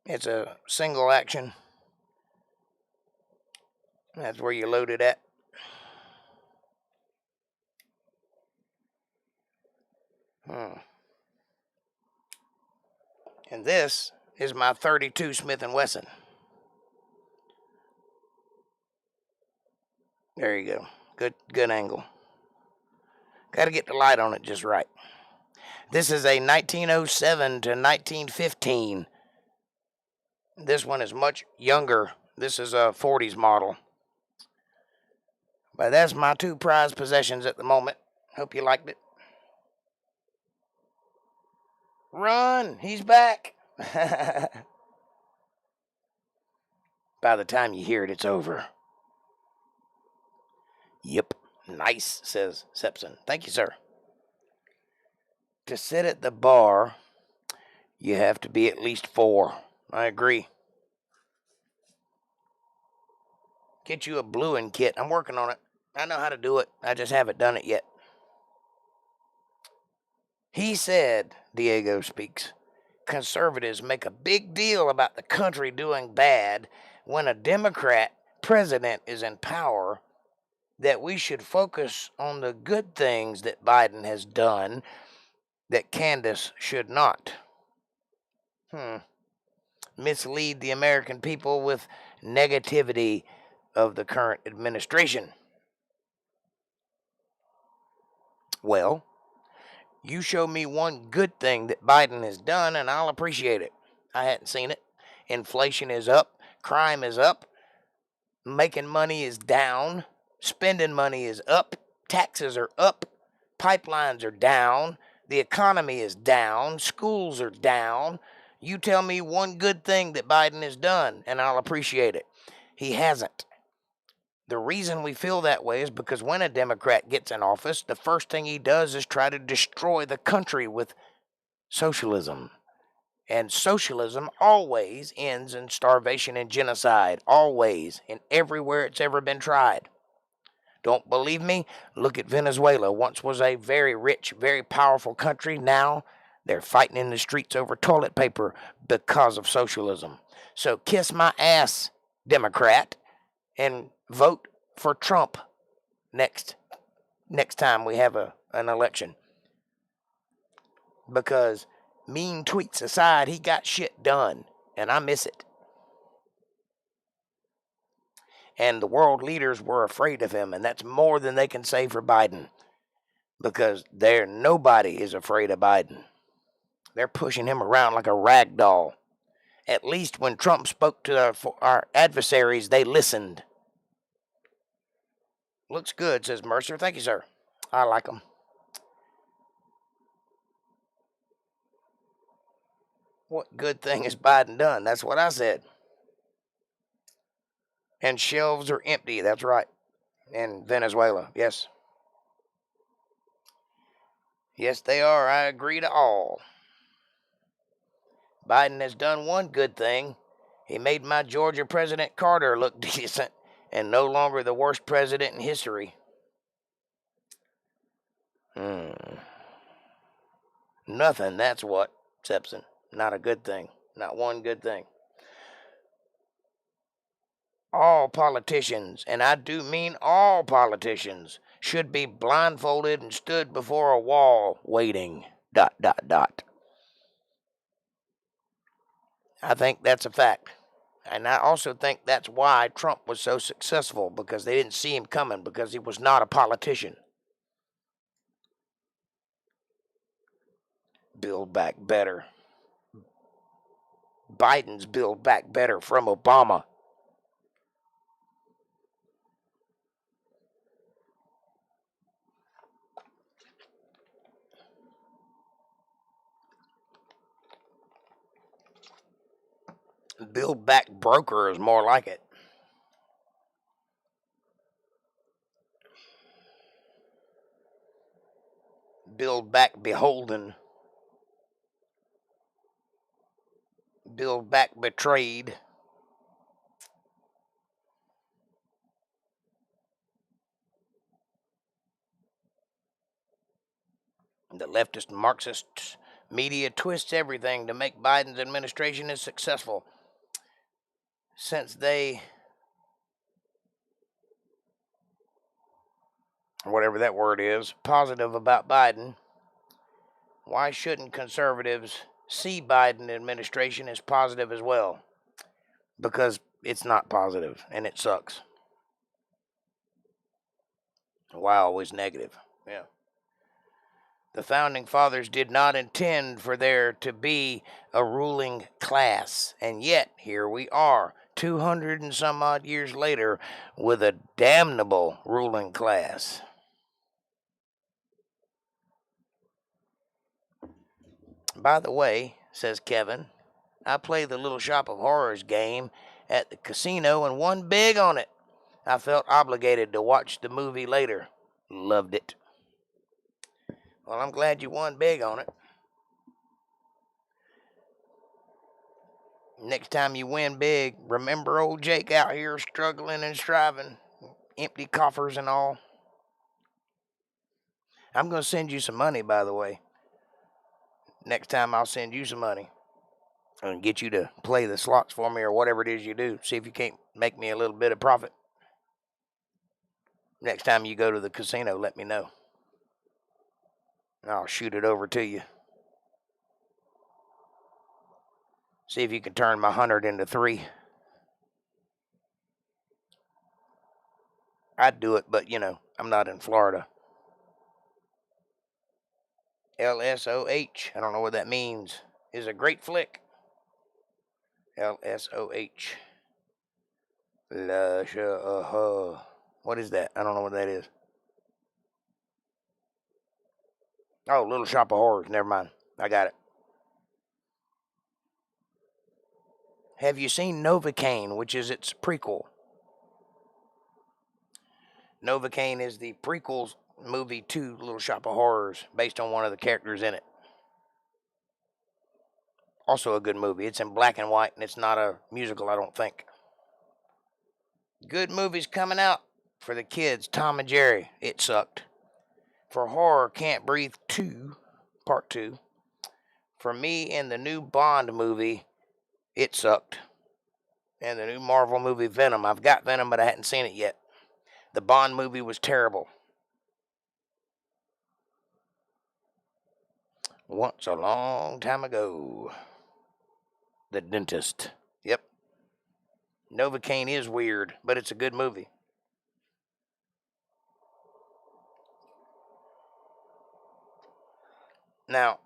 It's a single action. That's where you load it at. And this is my 32 Smith & Wesson. There you go. Good angle. Got to get the light on it just right. This is a 1907 to 1915. This one is much younger. This is a 40s model. But that's my two prized possessions at the moment. Hope you liked it. Run! He's back! By the time you hear it, it's over. Yep. Nice, says Sepson. Thank you, sir. To sit at the bar, you have to be at least 4. I agree. Get you a bluing kit. I'm working on it. I know how to do it. I just haven't done it yet. He said, Diego speaks, conservatives make a big deal about the country doing bad when a Democrat president is in power, that we should focus on the good things that Biden has done that Candace should not. Mislead the American people with negativity of the current administration. Well, you show me one good thing that Biden has done, and I'll appreciate it. I hadn't seen it. Inflation is up. Crime is up. Making money is down. Spending money is up. Taxes are up. Pipelines are down. The economy is down. Schools are down. You tell me one good thing that Biden has done, and I'll appreciate it. He hasn't. The reason we feel that way is because when a Democrat gets in office, the first thing he does is try to destroy the country with socialism. And socialism always ends in starvation and genocide. Always. And everywhere it's ever been tried. Don't believe me? Look at Venezuela. Once was a very rich, very powerful country. Now they're fighting in the streets over toilet paper because of socialism. So kiss my ass, Democrat, and vote for Trump next time we have an election. Because mean tweets aside, he got shit done, and I miss it. And the world leaders were afraid of him, and that's more than they can say for Biden. Because nobody is afraid of Biden. They're pushing him around like a rag doll. At least when Trump spoke to our adversaries, they listened. Looks good, says Mercer. Thank you, sir. I like them. What good thing has Biden done? That's what I said. And shelves are empty. That's right. In Venezuela. Yes. Yes, they are. I agree to all. Biden has done one good thing. He made my Georgia President Carter look decent and no longer the worst president in history. Nothing, that's what, Sepson. Not a good thing. Not one good thing. All politicians, and I do mean all politicians, should be blindfolded and stood before a wall waiting. ... I think that's a fact. And I also think that's why Trump was so successful, because they didn't see him coming, because he was not a politician. Build back better. Biden's build back better from Obama. Build back broker is more like it. Build back beholden. Build back betrayed. The leftist Marxist media twists everything to make Biden's administration as successful. Since they, whatever that word is, positive about Biden, why shouldn't conservatives see Biden administration as positive as well? Because it's not positive and it sucks. Why always negative? Yeah. The founding fathers did not intend for there to be a ruling class, and yet here we are, 200 and some odd years later, with a damnable ruling class. By the way, says Kevin, I played the Little Shop of Horrors game at the casino and won big on it. I felt obligated to watch the movie later. Loved it. Well, I'm glad you won big on it. Next time you win big, remember old Jake out here struggling and striving, empty coffers and all. I'm going to send you some money, by the way. Next time I'll send you some money and get you to play the slots for me or whatever it is you do. See if you can't make me a little bit of profit. Next time you go to the casino, let me know. I'll shoot it over to you. See if you can turn my 100 into 3. I'd do it, but, I'm not in Florida. LSOH, I don't know what that means, is a great flick. LSOH. What is that? I don't know what that is. Oh, Little Shop of Horrors. Never mind. I got it. Have you seen Novocaine, which is its prequel? Novocaine is the prequel movie to Little Shop of Horrors, based on one of the characters in it. Also a good movie. It's in black and white, and it's not a musical, I don't think. Good movies coming out for the kids. Tom and Jerry. It sucked. For horror, Can't Breathe 2, Part 2. For me, and the new Bond movie, it sucked. And the new Marvel movie, Venom. I've got Venom, but I hadn't seen it yet. The Bond movie was terrible. Once a long time ago. The Dentist. Yep. Novocaine is weird, but it's a good movie. Now,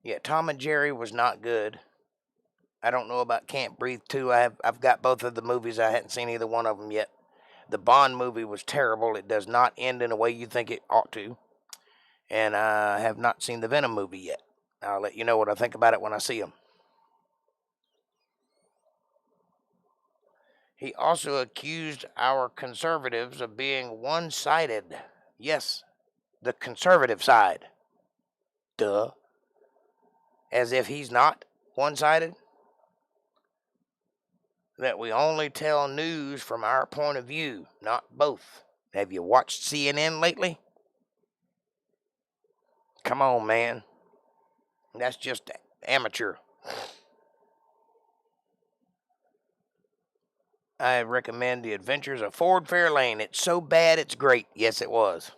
yeah, Tom and Jerry was not good. I don't know about Can't Breathe 2. I've got both of the movies. I hadn't seen either one of them yet. The Bond movie was terrible. It does not end in a way you think it ought to. And I have not seen the Venom movie yet. I'll let you know what I think about it when I see them. He also accused our conservatives of being one-sided. Yes, the conservative side. Duh. As if he's not one-sided. That we only tell news from our point of view, not both. Have you watched CNN lately? Come on, man. That's just amateur. I recommend The Adventures of Ford Fairlane. It's so bad it's great. Yes, it was.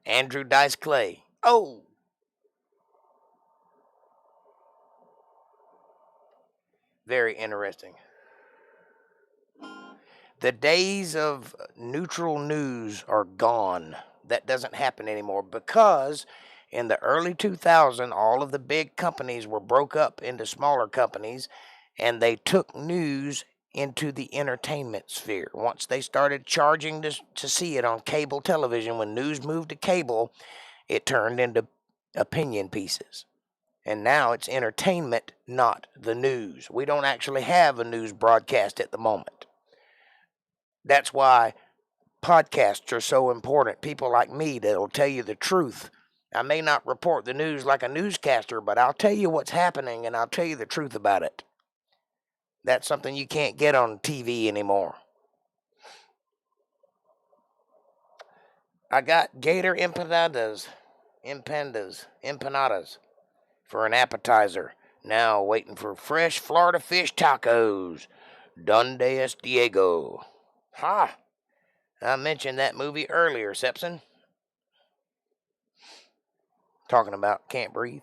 Andrew Dice Clay. Oh! Very interesting. The days of neutral news are gone. That doesn't happen anymore because in the early 2000s, all of the big companies were broke up into smaller companies, and they took news into the entertainment sphere. Once they started charging to see it on cable television, when news moved to cable, it turned into opinion pieces. And now it's entertainment, not the news. We don't actually have a news broadcast at the moment. That's why podcasts are so important. People like me that'll tell you the truth. I may not report the news like a newscaster, but I'll tell you what's happening and I'll tell you the truth about it. That's something you can't get on TV anymore. I got gator empanadas for an appetizer. Now waiting for fresh Florida fish tacos. Donde es Diego? Ha! I mentioned that movie earlier, Sepson. Talking about Can't Breathe.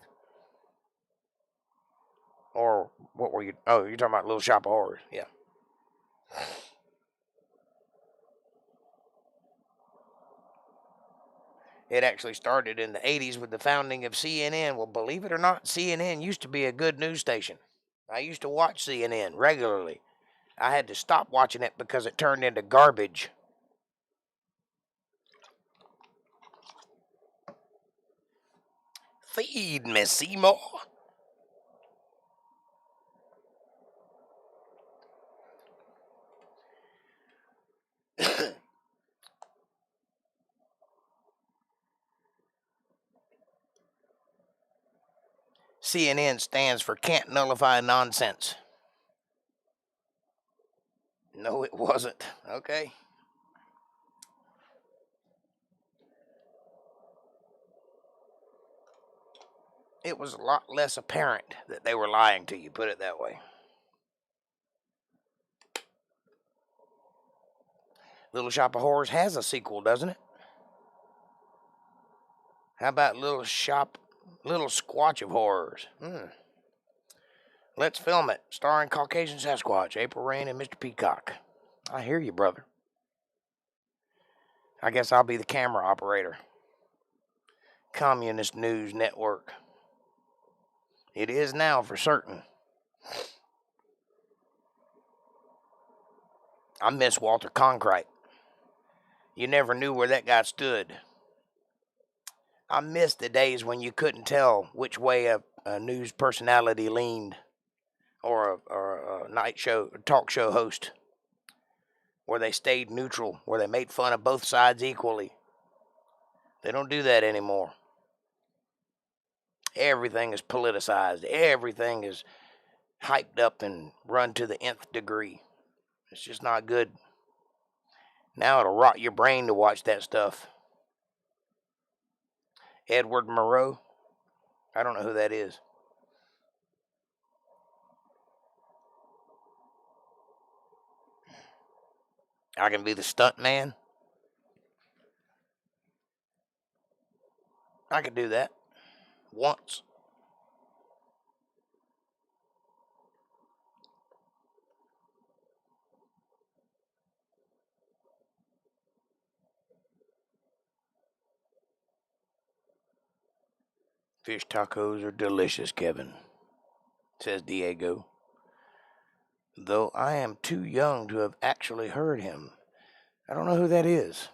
Or what were you? Oh, you're talking about Little Shop of Horrors. Yeah. It actually started in the 80s with the founding of CNN. Well, believe it or not, CNN used to be a good news station. I used to watch CNN regularly. I had to stop watching it because it turned into garbage. Feed me, Seymour. CNN stands for Can't Nullify Nonsense. No, it wasn't. Okay. It was a lot less apparent that they were lying to you, put it that way. Little Shop of Horrors has a sequel, doesn't it? How about Little Squatch of Horrors? Let's film it, starring Caucasian Sasquatch, April Rain, and Mr. Peacock. I hear you, brother. I guess I'll be the camera operator. Communist News Network. It is now for certain. I miss Walter Cronkite. You never knew where that guy stood. I miss the days when you couldn't tell which way a news personality leaned, or a night show, talk show host, where they stayed neutral, where they made fun of both sides equally. They don't do that anymore. Everything is politicized. Everything is hyped up and run to the nth degree. It's just not good. Now it'll rot your brain to watch that stuff. Edward Moreau. I don't know who that is. I can be the stunt man. I could do that. Once. Fish tacos are delicious, Kevin, says Diego. Though I am too young to have actually heard him. I don't know who that is.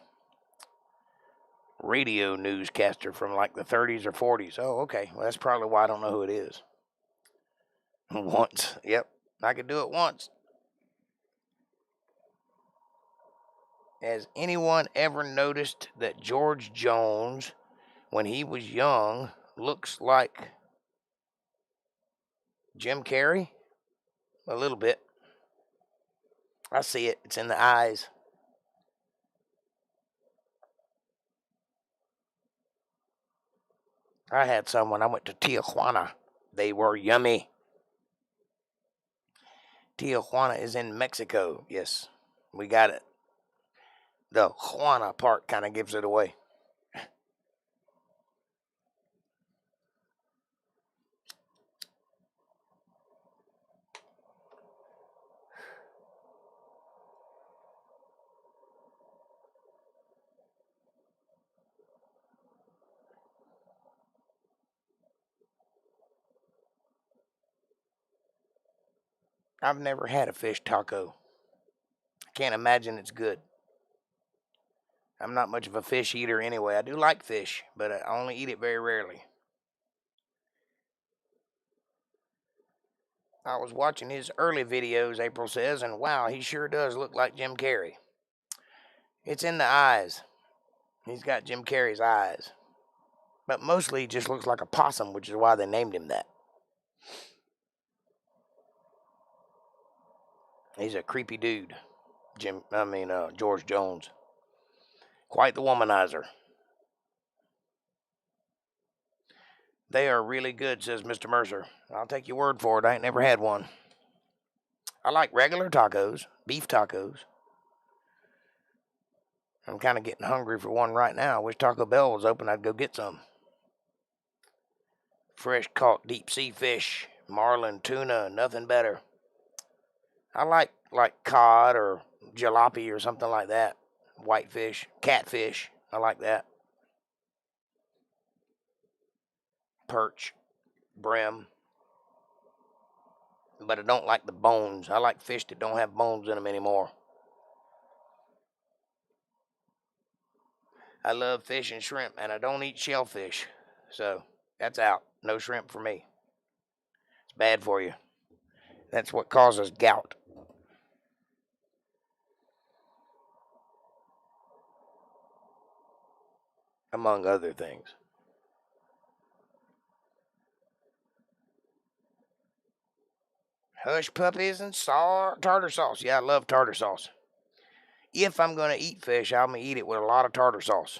Radio newscaster from like the 30s or 40s. Oh, okay. Well, that's probably why I don't know who it is. Once. Yep. I could do it once. Has anyone ever noticed that George Jones, when he was young, looks like Jim Carrey? A little bit. I see it. It's in the eyes. I had some when I went to Tijuana. They were yummy. Tijuana is in Mexico. Yes, we got it. The Juana part kind of gives it away. I've never had a fish taco. I can't imagine it's good. I'm not much of a fish eater anyway. I do like fish, but I only eat it very rarely. I was watching his early videos, April says, and wow, he sure does look like Jim Carrey. It's in the eyes. He's got Jim Carrey's eyes. But mostly he just looks like a possum, which is why they named him that. He's a creepy dude. George Jones. Quite the womanizer. They are really good, says Mr. Mercer. I'll take your word for it. I ain't never had one. I like regular tacos, beef tacos. I'm kind of getting hungry for one right now. I wish Taco Bell was open. I'd go get some. Fresh caught deep sea fish, marlin, tuna, nothing better. I like cod or jalopy or something like that. Whitefish, catfish. I like that. perch, brim. But I don't like the bones. I like fish that don't have bones in them anymore. I love fish and shrimp, and I don't eat shellfish. So that's out. No shrimp for me. It's bad for you. That's what causes gout. Among other things. Hush puppies and tartar sauce. Yeah, I love tartar sauce. If I'm going to eat fish, I'm going to eat it with a lot of tartar sauce.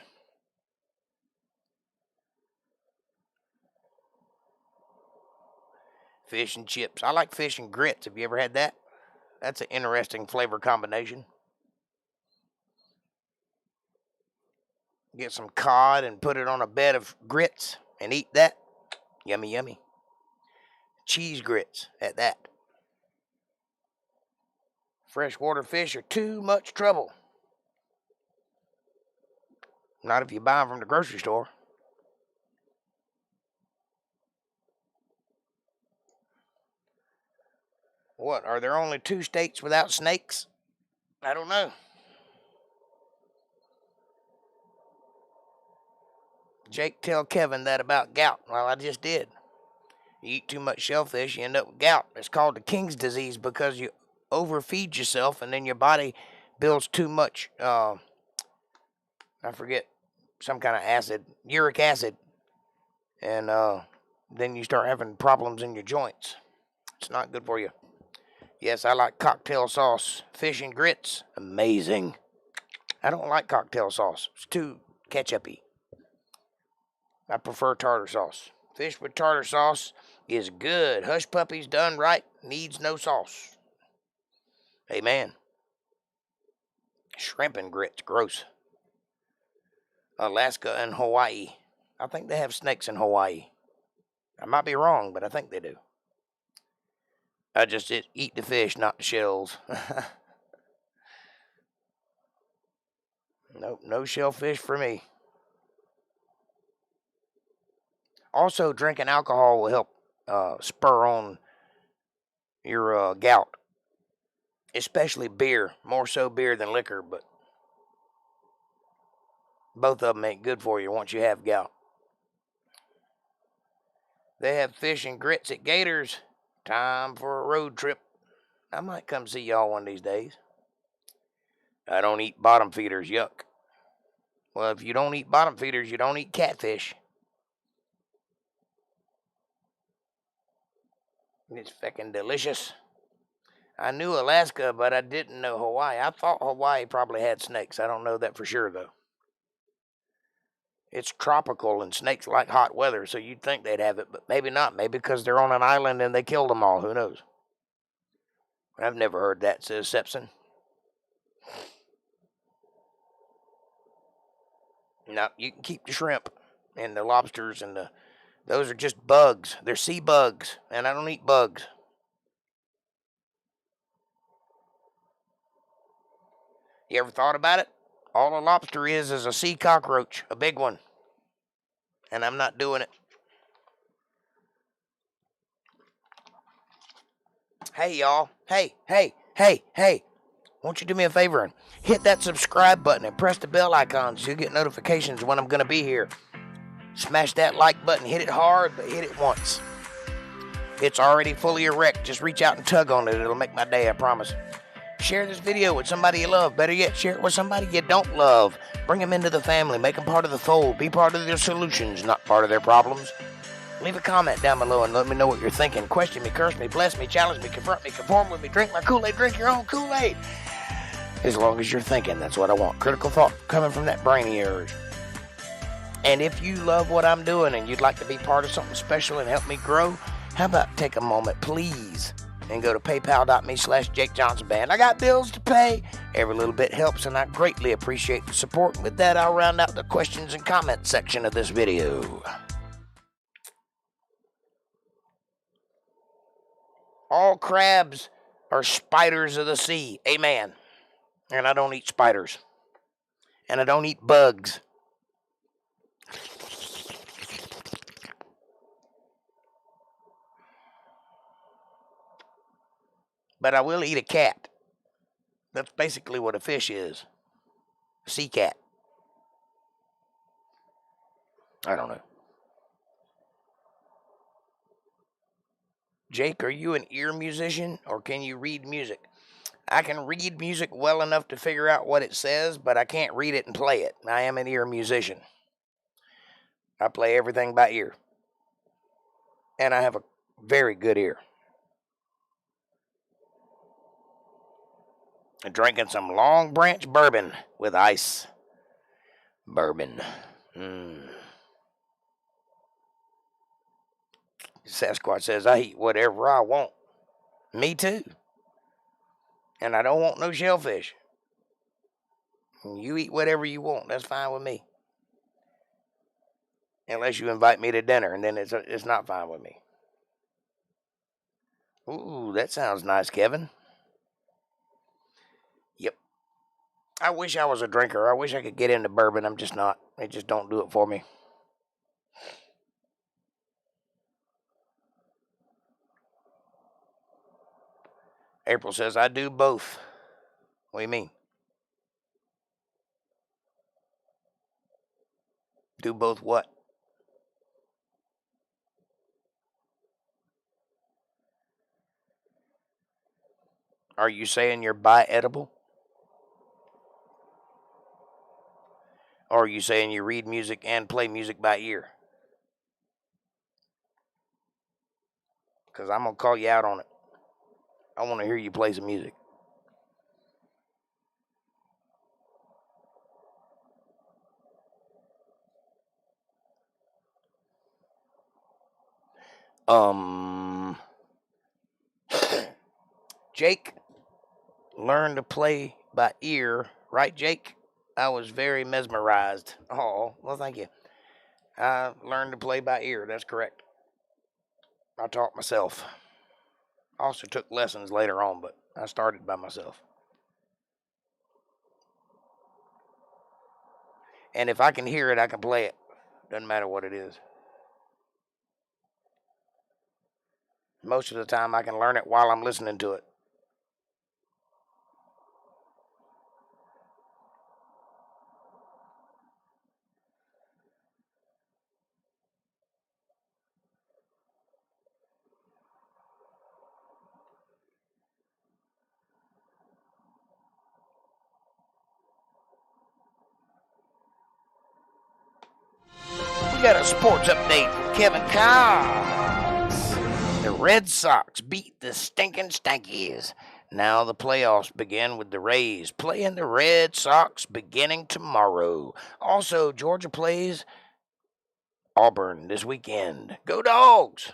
Fish and chips. I like fish and grits. Have you ever had that? That's an interesting flavor combination. Get some cod and put it on a bed of grits and eat that. Yummy, yummy. Cheese grits at that. Freshwater fish are too much trouble. Not if you buy them from the grocery store. What, are there only 2 states without snakes? I don't know. Jake, tell Kevin that about gout. Well, I just did. You eat too much shellfish, you end up with gout. It's called the king's disease because you overfeed yourself and then your body builds too much, I forget, some kind of acid, uric acid. And then you start having problems in your joints. It's not good for you. Yes, I like cocktail sauce. Fish and grits, amazing. I don't like cocktail sauce. It's too ketchup-y. I prefer tartar sauce. Fish with tartar sauce is good. Hush puppies done right needs no sauce. Amen. Shrimp and grits, gross. Alaska and Hawaii. I think they have snakes in Hawaii. I might be wrong, but I think they do. I just eat the fish, not the shells. Nope, no shellfish for me. Also, drinking alcohol will help spur on your gout. Especially beer. More so beer than liquor, but both of them ain't good for you once you have gout. They have fish and grits at Gators. Time for a road trip. I might come see y'all one of these days. I don't eat bottom feeders, yuck. Well, if you don't eat bottom feeders, you don't eat catfish. It's feckin' delicious. I knew Alaska, but I didn't know Hawaii. I thought Hawaii probably had snakes. I don't know that for sure, though. It's tropical, and snakes like hot weather, so you'd think they'd have it, but maybe not. Maybe because they're on an island and they killed them all. Who knows? I've never heard that, says Sepson. No, you can keep the shrimp and the lobsters and those are just bugs. They're sea bugs, and I don't eat bugs. You ever thought about it? All a lobster is a sea cockroach, a big one. And I'm not doing it. Hey, y'all. Hey. Won't you do me a favor and hit that subscribe button and press the bell icon so you get notifications when I'm going to be here. Smash that like button. Hit it hard, but hit it once. It's already fully erect. Just reach out and tug on it. It'll make my day, I promise. Share this video with somebody you love. Better yet, share it with somebody you don't love. Bring them into the family. Make them part of the fold. Be part of their solutions, not part of their problems. Leave a comment down below and let me know what you're thinking. Question me, curse me, bless me, challenge me, confront me, conform with me, drink my Kool-Aid, drink your own Kool-Aid. As long as you're thinking, that's what I want. Critical thought coming from that brainy urge. And if you love what I'm doing and you'd like to be part of something special and help me grow, how about take a moment, please, and go to paypal.me/JakeJohnsonBand. I got bills to pay. Every little bit helps, and I greatly appreciate the support. With that, I'll round out the questions and comments section of this video. All crabs are spiders of the sea. Amen. And I don't eat spiders. And I don't eat bugs. But I will eat a cat. That's basically what a fish is. A sea cat. I don't know. Jake, are you an ear musician or can you read music? I can read music well enough to figure out what it says, but I can't read it and play it. I am an ear musician. I play everything by ear. And I have a very good ear. I'm drinking some Long Branch bourbon with ice. Bourbon. Sasquatch says, I eat whatever I want. Me too. And I don't want no shellfish. You eat whatever you want. That's fine with me. Unless you invite me to dinner, and then it's not fine with me. Ooh, that sounds nice, Kevin. Yep. I wish I was a drinker. I wish I could get into bourbon. I'm just not. They just don't do it for me. April says, I do both. What do you mean? Do both what? Are you saying you're bi-edible? Or are you saying you read music and play music by ear? Because I'm going to call you out on it. I want to hear you play some music. Jake learned to play by ear, right, Jake? I was very mesmerized. Oh, well, thank you. I learned to play by ear. That's correct. I taught myself. I also took lessons later on, but I started by myself. And if I can hear it, I can play it. Doesn't matter what it is. Most of the time, I can learn it while I'm listening to it. We got a sports update from Kevin Cox. The Red Sox beat the stinking Stankies. Now the playoffs begin with the Rays playing the Red Sox beginning tomorrow. Also, Georgia plays Auburn this weekend. Go Dogs!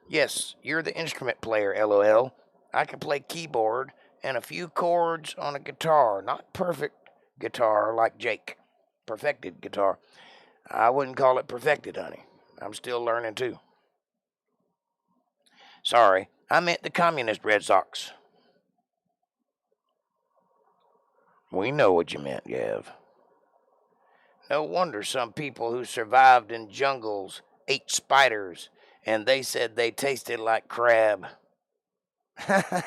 Yes, you're the instrument player, LOL. I can play keyboard and a few chords on a guitar. Not perfect guitar like Jake. Perfected guitar. I wouldn't call it perfected, honey. I'm still learning too. Sorry, I meant the communist Red Sox. We know what you meant, Yev. No wonder some people who survived in jungles ate spiders, and they said they tasted like crab. I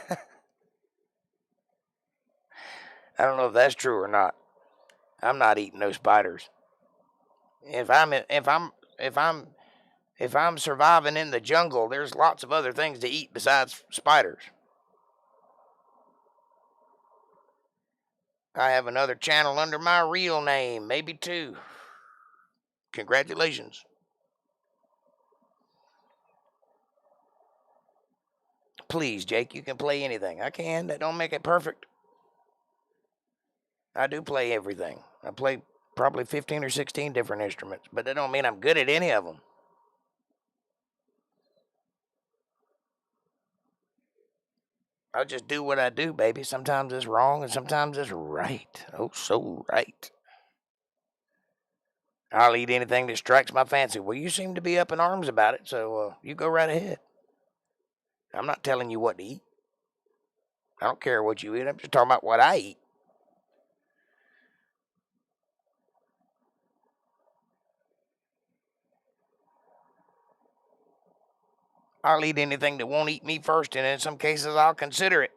don't know if that's true or not. I'm not eating no spiders. If I'm surviving in the jungle, there's lots of other things to eat besides spiders. I have another channel under my real name, maybe two. Congratulations. Please, Jake, you can play anything. I can. That don't make it perfect. I do play everything. I play probably 15 or 16 different instruments, but that don't mean I'm good at any of them. I just do what I do, baby. Sometimes it's wrong and sometimes it's right. Oh, so right. I'll eat anything that strikes my fancy. Well, you seem to be up in arms about it, so you go right ahead. I'm not telling you what to eat. I don't care what you eat. I'm just talking about what I eat. I'll eat anything that won't eat me first, and in some cases, I'll consider it.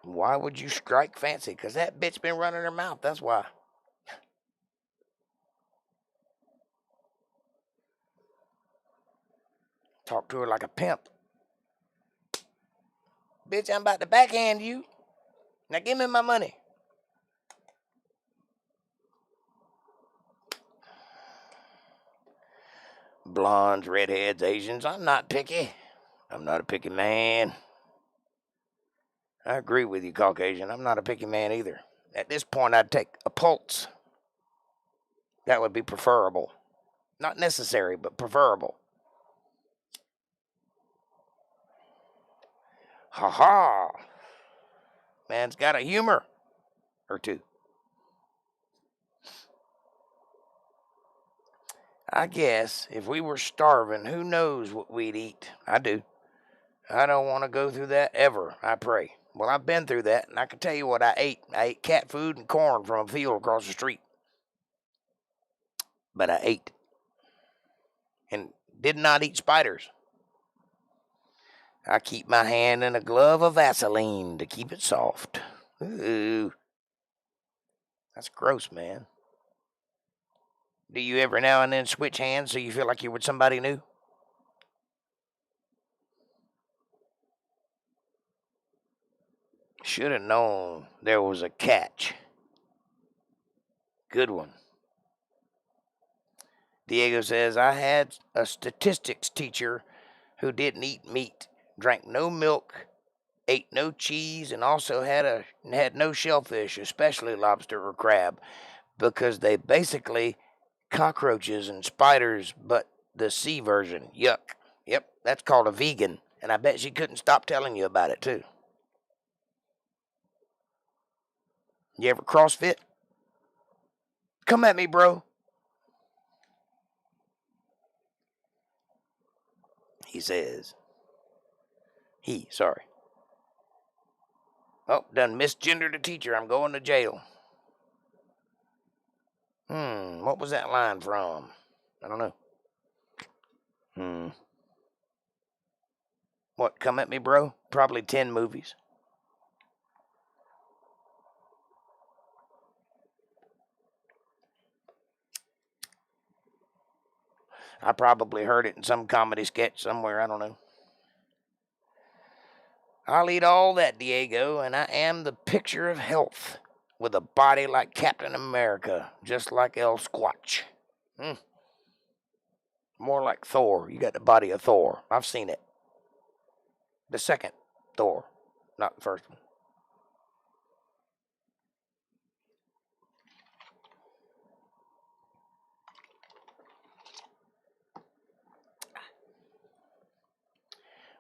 Why would you strike fancy? Because that bitch been running her mouth. That's why. Talk to her like a pimp. Bitch, I'm about to backhand you. Now give me my money. Blondes, redheads, Asians. I'm not picky. I'm not a picky man. I agree with you, Caucasian. I'm not a picky man either. At this point, I'd take a pulse. That would be preferable. Not necessary, but preferable. Ha ha. Man's got a humor or two. I guess if we were starving, who knows what we'd eat? I do. I don't want to go through that ever, I pray. Well, I've been through that, and I can tell you what I ate. I ate cat food and corn from a field across the street. But I ate. And did not eat spiders. I keep my hand in a glove of Vaseline to keep it soft. Ooh. That's gross, man. Do you every now and then switch hands so you feel like you're with somebody new? Should have known there was a catch. Good one. Diego says, I had a statistics teacher who didn't eat meat, drank no milk, ate no cheese, and also had no shellfish, especially lobster or crab, because they basically cockroaches and spiders, but the sea version. Yuck. Yep, that's called a vegan, and I bet she couldn't stop telling you about it, too. You ever CrossFit? Come at me, bro. He says. Sorry. Oh, done misgendered a teacher. I'm going to jail. What was that line from? I don't know. What, come at me, bro? Probably 10 movies. I probably heard it in some comedy sketch somewhere. I don't know. I'll eat all that, Diego, and I am the picture of health, with a body like Captain America, just like El Squatch. More like Thor. You got the body of Thor. I've seen it. The second Thor, not the first one.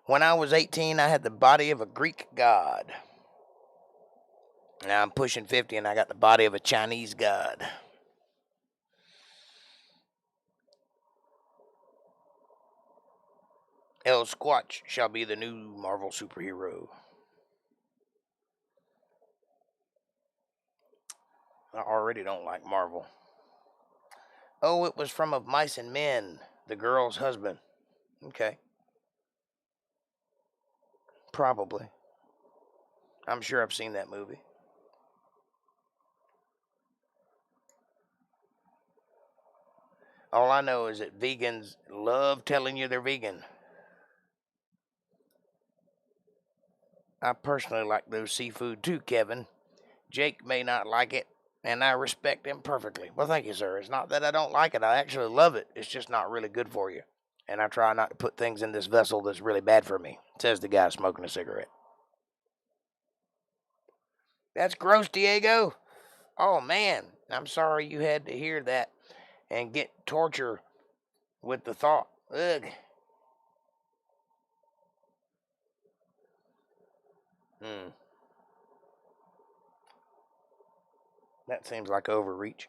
When I was 18, I had the body of a Greek god. Now I'm pushing 50 and I got the body of a Chinese god. El Squatch shall be the new Marvel superhero. I already don't like Marvel. Oh, it was from Of Mice and Men, the girl's husband. Okay. Probably. I'm sure I've seen that movie. All I know is that vegans love telling you they're vegan. I personally like those seafood too, Kevin. Jake may not like it, and I respect him perfectly. Well, thank you, sir. It's not that I don't like it. I actually love it. It's just not really good for you. And I try not to put things in this vessel that's really bad for me, says the guy smoking a cigarette. That's gross, Diego. Oh, man. I'm sorry you had to hear that and get torture with the thought. Ugh. That seems like overreach.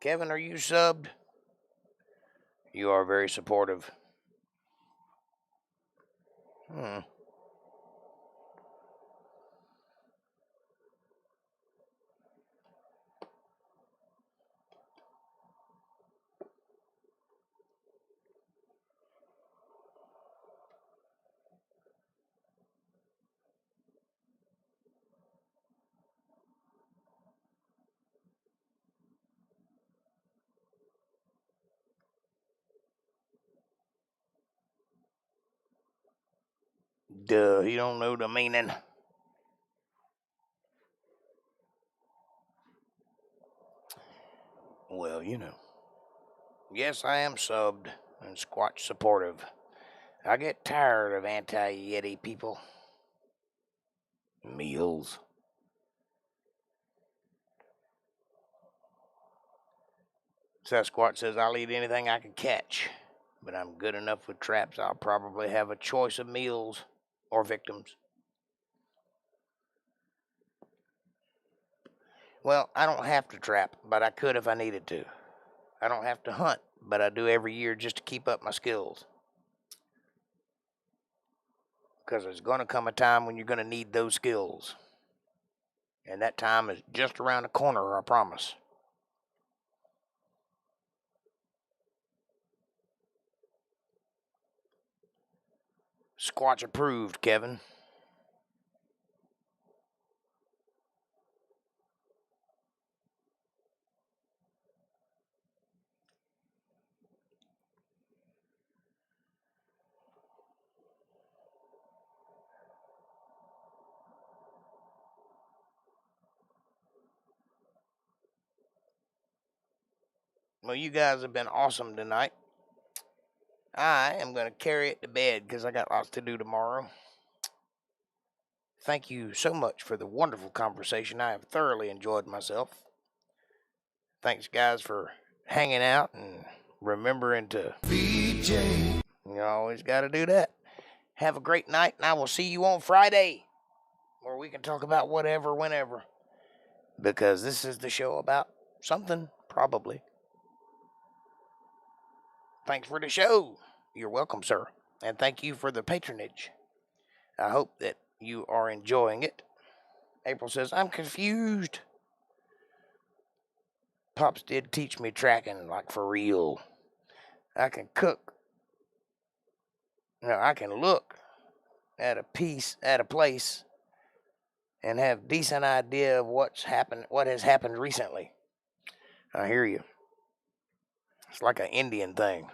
Kevin, are you subbed? You are very supportive. Duh, you don't know the meaning. Well, you know. Yes, I am subbed and Squatch supportive. I get tired of anti-Yeti people. Meals. Sasquatch says, I'll eat anything I can catch, but I'm good enough with traps. I'll probably have a choice of meals or victims. Well, I don't have to trap, but I could if I needed to. I don't have to hunt, but I do every year just to keep up my skills. Because there's going to come a time when you're going to need those skills. And that time is just around the corner, I promise. Squatch approved, Kevin. Well, you guys have been awesome tonight. I am going to carry it to bed because I got lots to do tomorrow. Thank you so much for the wonderful conversation. I have thoroughly enjoyed myself. Thanks, guys, for hanging out and remembering to BJ. You always got to do that. Have a great night, and I will see you on Friday, where we can talk about whatever, whenever, because this is the show about something, probably. Thanks for the show. You're welcome, sir. And thank you for the patronage. I hope that you are enjoying it. April says, I'm confused. Pops did teach me tracking, like for real. I can cook. No, I can look at a place, and have decent idea of what has happened recently. I hear you. It's like an Indian thing.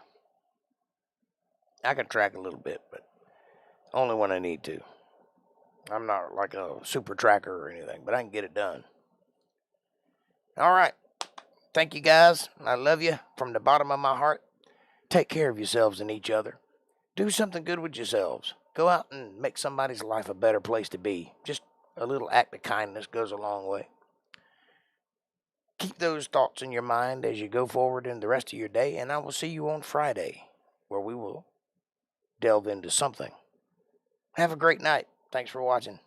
I can track a little bit, but only when I need to. I'm not like a super tracker or anything, but I can get it done. All right. Thank you, guys. I love you from the bottom of my heart. Take care of yourselves and each other. Do something good with yourselves. Go out and make somebody's life a better place to be. Just a little act of kindness goes a long way. Keep those thoughts in your mind as you go forward in the rest of your day, and I will see you on Friday, where we will delve into something. Have a great night. Thanks for watching.